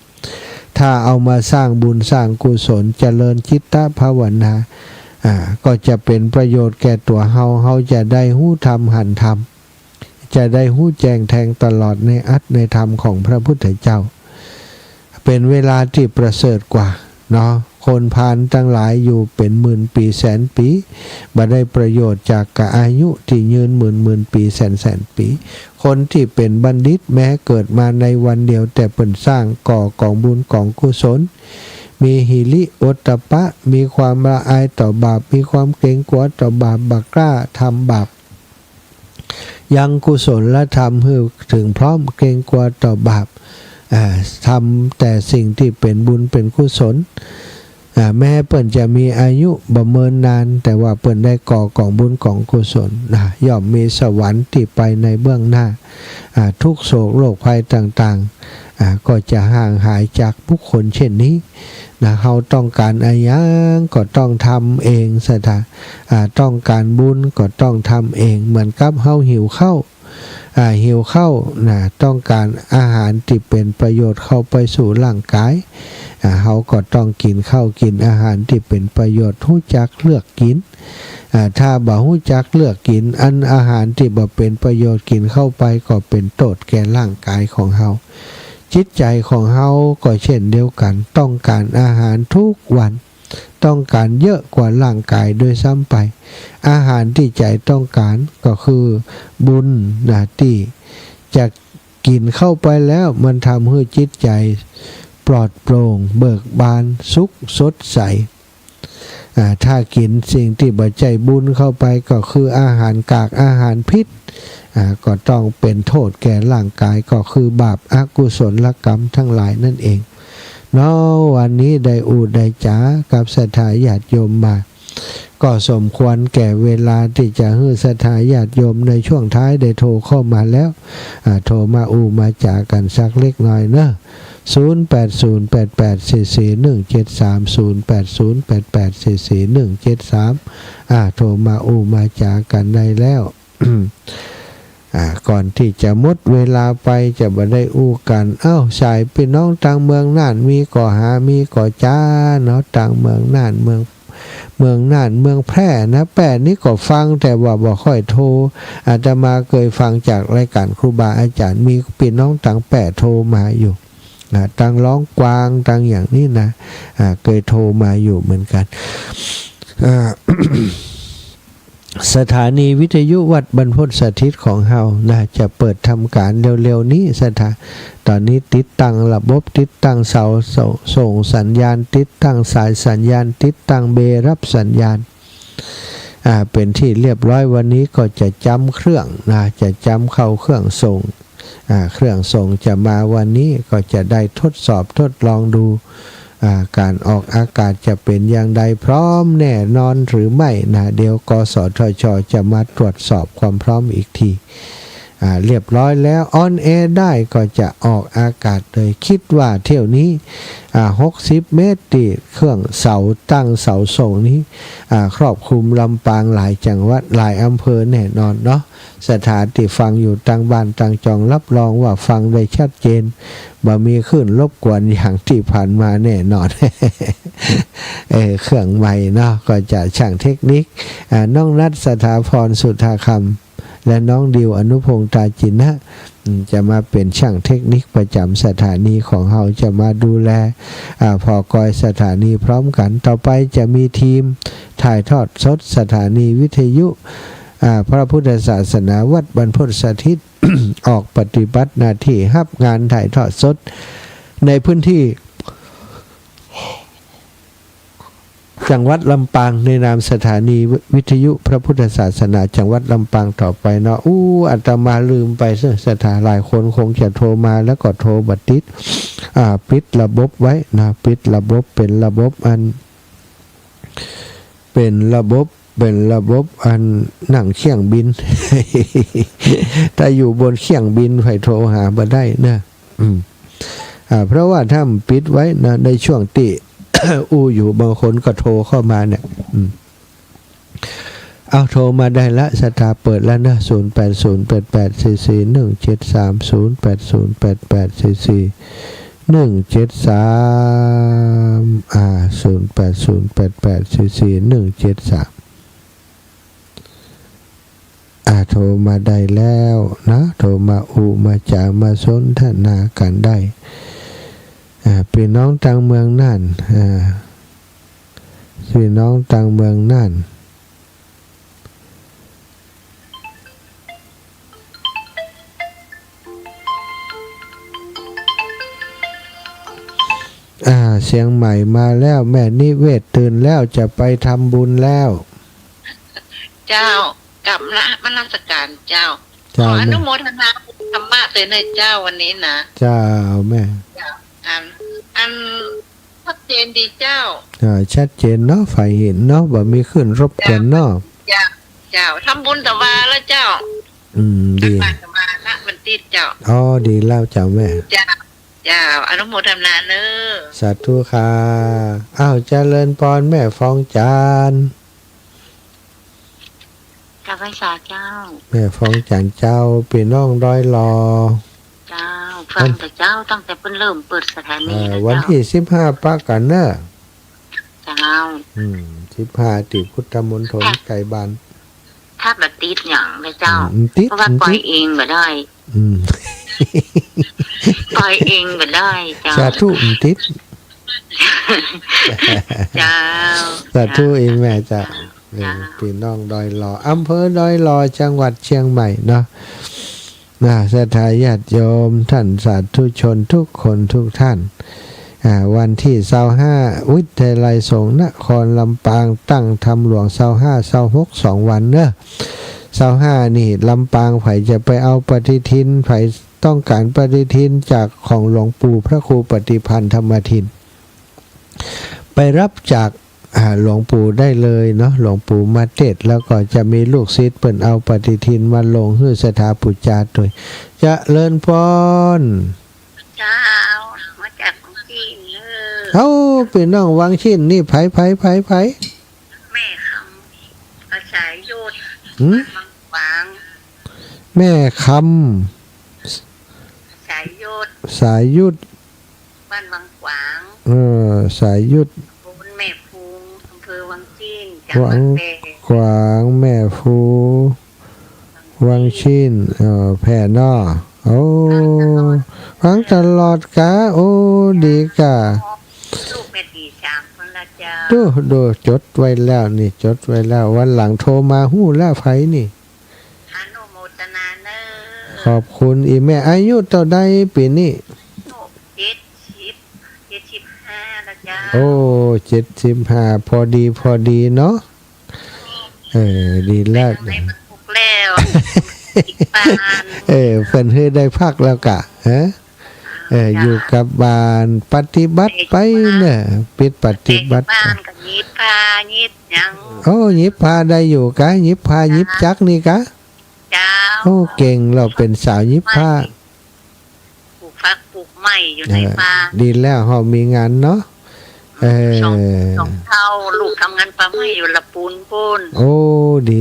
ถ้าเอามาสร้างบุญสร้างกุศลเจริญจิตตภาวนาก็จะเป็นประโยชน์แก่ตัวเฮาจะได้หู้ธรรมหันธรรมจะได้หู้แจ้งแทงตลอดในอัตในธรรมของพระพุทธเจ้าเป็นเวลาที่ประเสริฐกว่าเนาะ คนพาลทั้งหลายอยู่เป็นหมื่นปีแสนปีบ่ได้ประโยชน์จากกะอายุที่ยืนหมื่นปีแสนปีคนที่เป็นบัณฑิตแม้เกิดมาในวันเดียวแต่เพิ่นสร้างก่อกองบุญกองกุศลมีหิริโอตตัปปะมีความละอายต่อบาปมีความเกรงกลัวต่อบาปบักกล้าทำบาปยังกุศลและทำให้ถึงพร้อมเกรงกลัวต่อบาปทำแต่สิ่งที่เป็นบุญเป็นกุศลแม้เปิ่นจะมีอายุบ่เมินนานแต่ว่าเปิ่นได้ก่อกองบุญกองกุศลย่อมมีสวรรค์ที่ไปในเบื้องหน้าทุกโศกโรคภัยต่างๆก็จะห่างหายจากบุคคลเช่นนี้เฮาต้องการอะไรก็ต้องทำเองซะท่าต้องการบุญก็ต้องทำเองเหมือนกับเฮาหิวข้าวต้องการอาหารที่เป็นประโยชน์เข้าไปสู่ร่างกายเฮาก็ต้องกินข้าวกินอาหารที่เป็นประโยชน์รู้จักเลือกกินถ้าบ่รู้จักเลือกกินอาหารที่บ่เป็นประโยชน์กินเข้าไปก็เป็นโทษแก่ร่างกายของเฮาจิตใจของเฮาก็เช่นเดียวกันต้องการอาหารทุกวันต้องการเยอะกว่าร่างกายโดยซ้ำไปอาหารที่ใจต้องการก็คือบุญที่จะกินเข้าไปแล้วมันทำให้จิตใจปลอดโปร่งเบิกบานสุขสดใสถ้ากินสิ่งที่บ่ใจบุญเข้าไปก็คืออาหารกากอาหารพิษก็ต้องเป็นโทษแก่ร่างกายก็คือบาปอกุศลกรรมทั้งหลายนั่นเองเนาะวันนี้ได้ได้จ๋ากับศรัทธาญาติโยมมาก็สมควรแก่เวลาที่จะให้ศรัทธาญาติโยมในช่วงท้ายได้โทรเข้ามาแล้วโทรมามาจ๋ากันสักเล็กน้อยเนอะ0808844173 โทรมามาจ๋ากันได้แล้ว ก่อนที่จะหมดเวลาไปจะบ่ได้กันสายพี่น้องต่างเมืองน่านมีก่อหามีก่อจ้าเนาะต่างเมืองน่านเมืองน่านเมืองแพร่นะแป้นี่ก็ฟังแต่ว่าบ่ค่อยโทรอาตมาเคยฟังจากรายการครูบาอาจารย์มีพี่น้องต่างแป้โทรมาอยู่ต่างร้องกวางต่างอย่างนี้นะเคยโทรมาอยู่เหมือนกัน สถานีวิทยุวัดบรรพตสถิตของเฮาจะเปิดทำการเร็วๆนี้ตอนนี้ติดตั้งระบบติดตั้งเสาส่งสัญญาณติดตั้งสายสัญญาณติดตั้งเบรับสัญญาณเป็นที่เรียบร้อยวันนี้ก็จะจำเครื่องจะจำเข้าเครื่องส่งเครื่องส่งจะมาวันนี้ก็จะได้ทดสอบทดลองดูการออกอากาศจะเป็นอย่างใดพร้อมแน่นอนหรือไม่เดี๋ยวกสทช.จะมาตรวจสอบความพร้อมอีกทีเรียบร้อยแล้วออนแอร์ได้ก็จะออกอากาศเลยคิดว่าเที่ยวนี้60 เมตรที่เครื่องเสาตั้งเสาส่งนี้ครอบคลุมลำปางหลายจังหวัดหลายอำเภอแน่นอนเนาะสถานที่ฟังอยู่ต่างบ้านต่างจองรับรองว่าฟังได้ชัดเจนบ่มีขึ้นรบกวนอย่างที่ผ่านมาแน่นอน เครื่องใหม่เนาะก็จะช่างเทคนิคน้องนัทสถาพรสุธาคำและน้องดิวอนุพงษ์ตาจินะจะมาเป็นช่างเทคนิคประจำสถานีของเราจะมาดูแลพอกอยสถานีพร้อมกันต่อไปจะมีทีมถ่ายทอดสดสถานีวิทยุพระพุทธศาสนาวัดบรรพตสถิต ออกปฏิบัติหน้าที่รับงานถ่ายทอดสดในพื้นที่จังหวัดลำปางในนามสถานีวิทยุพระพุทธศาสนาจังหวัดลำปางต่อไปเนาะอาตมาลืมไปสถานหลายคนคงจะโทรมาแล้วก็โทรบัดติดปิดระบบไว้นะปิดระบบเป็นระบบอันนั่งเคียงบิน ถ้าอยู่บนเคียงบินไฟโทรหาบ่ได้นะเพราะว่าถ้าปิดไว้นะในช่วงติอยู่บางคนก็โทรเข้ามาเนี่ยเอาโทรมาได้ละสถาเปิดแล้วนะ0808844173 0808844173 โทรมาได้แล้วนะโทรมามาจามาสนทนากันได้พี่น้องต่างเมืองน่าน พี่น้องต่างเมืองน่านเสียงใหม่มาแล้วแม่นิเวศตื่นแล้วจะไปทำบุญแล้ว เจ้ากลับละมนมัสการเจ้าขออนุโมทนาธรรมะเลยนะเจ้าวันนี้นะ เจ้าแม่ อันชัดเจนดีเจ้า ชัดเจนเนาะฝ่ายเห็นเนาะบ่มีขึ้นรบกวนเนาะ เจ้าทำบุญตะวาแล้วเจ้า ดี ตะวาละมันติดเจ้า อ๋อดีแล้วเจ้าแม่ เจ้าอนุโมทนาเนอ สาธุค่ะอ้าวเจริญพรแม่ฟองจาน กับไว้สาเจ้า แม่ฟองจานเจ้าพี่น้องร้อยรอ เจ้าฟังแต่เจ้าตั้งแต่เพิ่นเริ่มเปิดสถานีนะ วัน เจ้า ที่15ปะกันเนอะ เจ้า 15ติพุทธมณฑลไก่บาน ถ้าแบบติดอย่างเลยเจ้า ติด เพราะว่าปล่อยเองบ่ได้ ปล่อยเองบ่ได้เจ้า สาธุติด เจ้า สาธุอีแม่จ้ะพี่น้องดอยรออำเภอดอยรอจังหวัดเชียงใหม่เนาะศรัทธาญาติโยมท่านสาธุชนทุกคนทุกท่านวันที่25วิทยาลัยสงฆ์นครลำปางตั้งธรรมหลวง25 26 2วันเนอะ25นี่ลำปางไผจะไปเอาปฏิทินไผต้องการปฏิทินจากของหลวงปู่พระครูปฏิพันธ์ธรรมทินไปรับจากหลวงปู่ได้เลยเนาะหลวงปู่มาเทศแล้วก็จะมีลูกศิษย์เปิ่นเอาปฏิทินมาลงให้สถาปุจจาโดยจะเลินพร เจ้ามาจากของจีนเลย เอ้าพี่น้องวังชินนี่ไผ แม่คำภาษาโยธมังกวาง แม่ค สายโยธ ำสายยุด บ้านวังกวาง สายยุด บุญแม่ฟูงอำเภอวังจีนจังหวัดแพร่ กวางแม่ฟูวังชินแผ่นอโอ้ฟังตลอดกะโอ้ดีกะ ลูกแม่ดี3คนละเจ้า ดูจดไว้แล้วนี่จดไว้แล้ววันหลังโทรมาหู้แล้วไผนี่ อนุโมทนาเนอ ขอบคุณอีแม่อายุเท่าใดปีนี้ 75ละเจ้า โอ้75พอดีเนาะดีแล้ว ในมันถูกแล้วอีกปาน เพิ่นให้ได้พักแล้วกะฮะอยู่กับบ้านปฏิบัติไปเนอะปิดปฏิบัติ บ้านกับยิบผ้ายิบหยัง โอ้หยิบผ้าได้อยู่กะหยิบผ้าหยิบจักนี่กะ เจ้า โอ้เก่งเราเป็นสาวหยิบผ้า ปลูกฟักปลูกไม้อยู่ในป่า ดีแล้วเฮามีงานเนาะสองเท่าลูกทำงานปั๊มให้อยู่ละปูนปูน โอ้ดี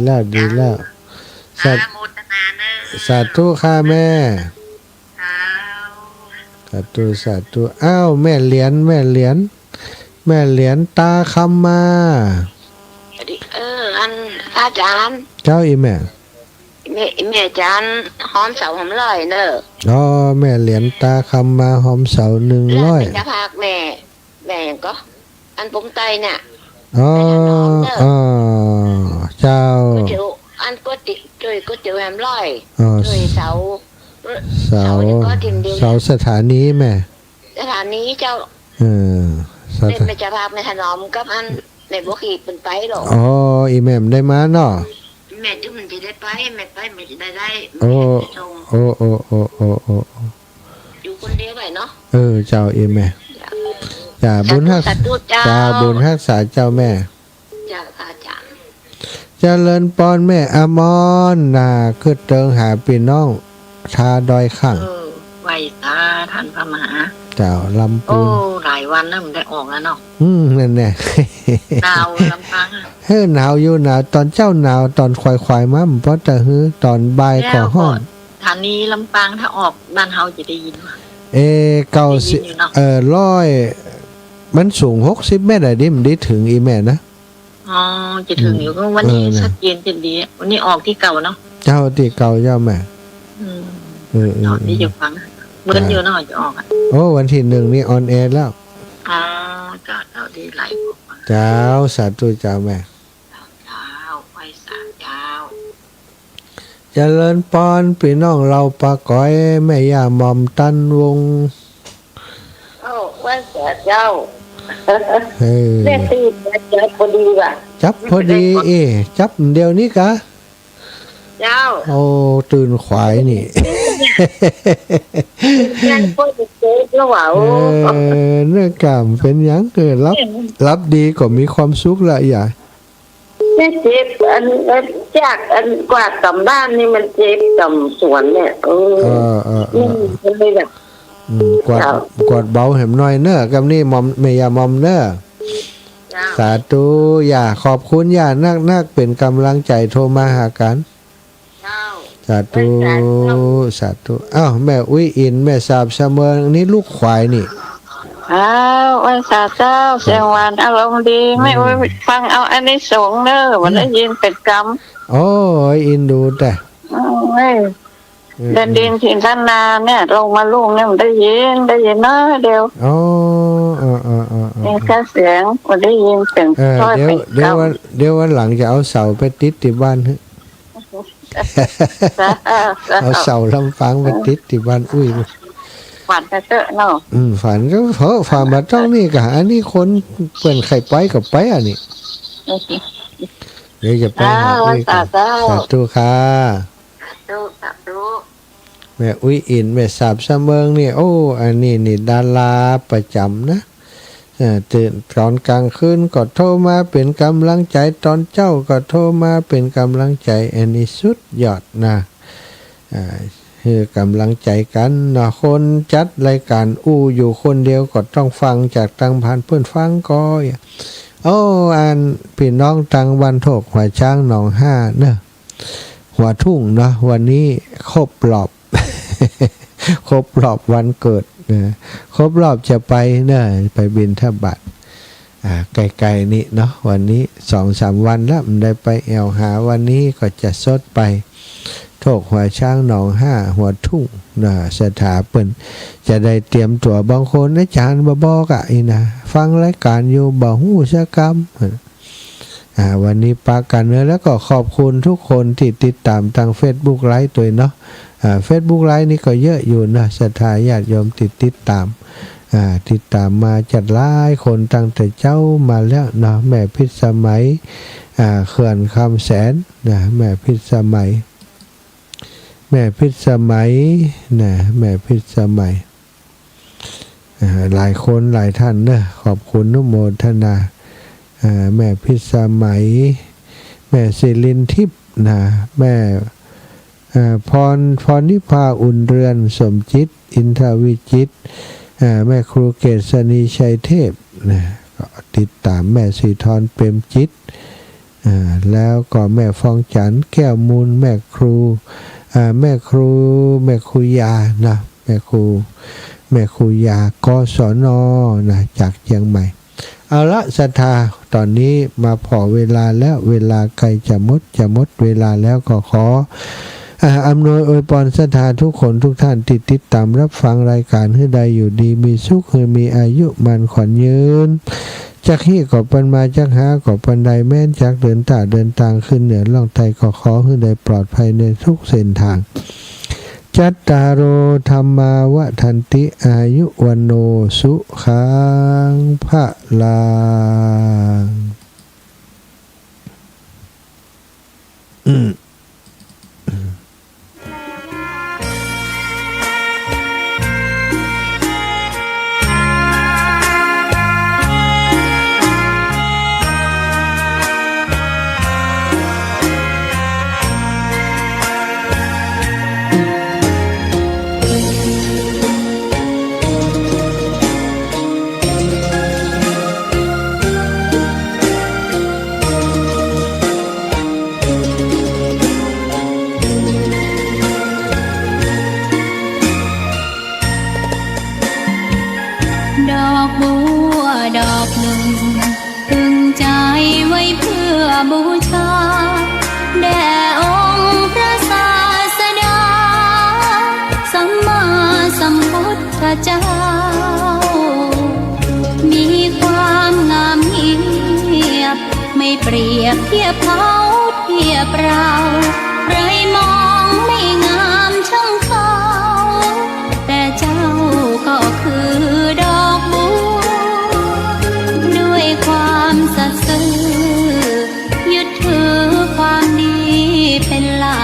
แล้วดีแล้ว อนุโมทนาเนอ สาธุค่ะแม่ เจ้า สาธุอ้าวแม่เหรียญตาคำมา อันอาจารย์ เจ้าอีแม่ แม่อาจารย์หอมเสาหอมลอยเนอะ อ๋อแม่เหรียญตาคำมาหอมเสา100จะพากแม่อย่างก็อันปงไตเนี่ย อ๋อเจ้า เดี๋ยวอันก็ติช่วยก็เจอแฮมลอย อ๋อ ช่วยเสา เสาสถานีแม่ สถานีเจ้า สถา แม่จะพาแม่ถนอมกับอันในบุขีเป็นไปหรอ อ๋ออีแม่ได้มาเนาะ แม่จุ่มจะได้ไปแม่ไปไม่ได้ โอ้อยู่คนเดียวไปเนาะ เจ้าอีแม่จ่าบุญรักษาเจ้าแม่ จ้าอาจารย์ เจริญปอนแม่อมรคือเติงหาพี่น้องทาดอยข้าง ไหวตาท่านพระมหา เจ้าลำปู หลายวันแล้วมันได้ออกแล้วเนาะ นั่นแน่ หนาวลำพัง หนาวอยู่หนาวตอนเจ้าหนาวตอนควายมั่มเพราะแต่ตอนบ่ายก็ห้อน ฐานีลำปางถ้าออกบ้านเฮาจะได้ยินว่า 100มันสูง60เมตรอะดิมันได้ถึงอีแม่นะ จะถึงอยู่ก็วันนี้ชัดเจนจะดีวันนี้ออกที่เก่าเนาะ เจ้าที่เก่าเจ้าแม่ออกที่จะฟังเหมือนอยู่เนาะจะออกอ่ะโอ้วันที่1นี่ออนแอร์แล้วก็เอาดีหลาย เจ้าสาธุเจ้าแม่ เจ้าไหว้ศาลเจ้า เจริญปอนพี่น้องเราปาก้อยแม่ย่าหม่อมตันวง ไหว้ศาลเจ้า เออ เรียกตีเจ้าพอดีว่ะ จับพอดีจับเดี๋ยวนี้กะ เจ้า โอ้ตื่นขวายนี่ ยังพูดเจ๊ก็ว่า เนื้อกามเป็นหยังรับดีก็มีความสุขละอย่า เนี่ยเจ็บอันจากอันกวาดกำบ้านนี่มันเจ็บกำสวนเนี่ยมันเลยแบบ กวาดเบาแหมหน่อยเนอะกับนี่มอมแม่ยามอมเนอะสาธุอย่าขอบคุณอย่านักเป็นกำลังใจโทรมาหากันสาธุสาธุอ้าวแม่อุ้ยอินแม่สาบเสมอนี่ลูกควายนี่ ไหว้ศาลเจ้าเสียงหวานอารมณ์ดีไม่ไหว้ฟังเอาอันนี้สงเนอะมันได้ยินเป็นกรรม โอ้ยอินดูแต่เดินดินถิ่นท่านนาเนี่ยลงมาลุงเนี่ยมันได้ยินน้อยเดียวนี่แค่เสียงมันได้ยินเป็นต้อยเป็นเดี๋ยววันหลังจะเอาเสาไปติดที่บ้านเอาเสาลำฟังไปติดที่บ้านอุ้ยฝันไปเตอะเนาะฝันก็เพราะฝันมาต้องนี่กะอันนี้คนเปิ่นไข่ไปกับไปอันนี้เดี๋ยวจะไปหาอุ้ยกันสาธุค่ะแม่อุ้ยอินแม่สาบเสมอนี่โอ้อันนี้นี่ดาราประจำนะตื่นตอนกลางคืนก็โทรมาเป็นกำลังใจตอนเจ้าก็โทรมาเป็นกำลังใจอันนี้สุดยอดนะคือกำลังใจกันนะคนจัดรายการอยู่คนเดียวก็ต้องฟังจากตังผ่านเพื่อนฟังก็โอ้อันพี่น้องตังวันโถกหัวช้างหนองห้าเนอะหัวทุ่งเนาะวันนี้ครบรอบ ครบรอบวันเกิดนะครบรอบจะไปเนอะไปบิณฑบาตไกลๆนี่เนาะวันนี้ 2-3 วันแล้วมันได้ไปแอวหาวันนี้ก็จะสดไปโถกหัวช้างหนองห้าหัวทุ่งนะสถาเปิ่นจะได้เตรียมตัวบางคนอาจารย์บอกอ่ะนะฟังรายการอยู่บ่ฮู้สักคำวันนี้ปากันเนื้อแล้วก็ขอบคุณทุกคนที่ติดตามทาง Facebook ไลฟ์ตัวเนาะFacebook ไลฟ์นี่ก็เยอะอยู่นะศรัทธาญาติโยมติดตามมาจัดหลายคนตั้งแต่เจ้ามาแล้วเนาะแม่พิษสมัยเขื่อนคำแสนนะแม่พิษสมัยนะแม่พิษสมัยหลายคนหลายท่านเนอะขอบคุณนุโมทนาแม่พิษสมัยแม่ศิรินทิพย์นะแม่พรนิพาอุ่นเรือนสมจิตอินทวิจิตแม่ครูเกษณีชัยเทพนะก็ติดตามแม่สีทรเปรมจิตแล้วก็แม่ฟองจันแก้วมูลแม่ครูยานะแม่ครูยากศนนะจากเชียงใหม่เอาละศรัทธาตอนนี้มาพอเวลาแล้วเวลาใกล้จะหมดเวลาแล้วก็ขออำนวยอวยพรศรัทธาทุกคนทุกท่านติดตามรับฟังรายการให้ได้อยู่ดีมีสุขให้มีอายุมันขวัญยืนจากที่ก็ปันมาจากหาก็ปันใดแม่นจากเดินทางขึ้นเหนือล่องไทยก็ขอให้ได้ปลอดภัยในทุกเส้นทางจัตตารโอธรรมาวทันติอายุวันโนสุขังพะลังดอกบัวดอกหนึ่งพึงใจไว้เพื่อบูชาแด่องค์พระศาสดาสัมมาสัมพุทธเจ้ามีความงามยิ่ง ไม่เปรียบเทียบเขาเทียบเรา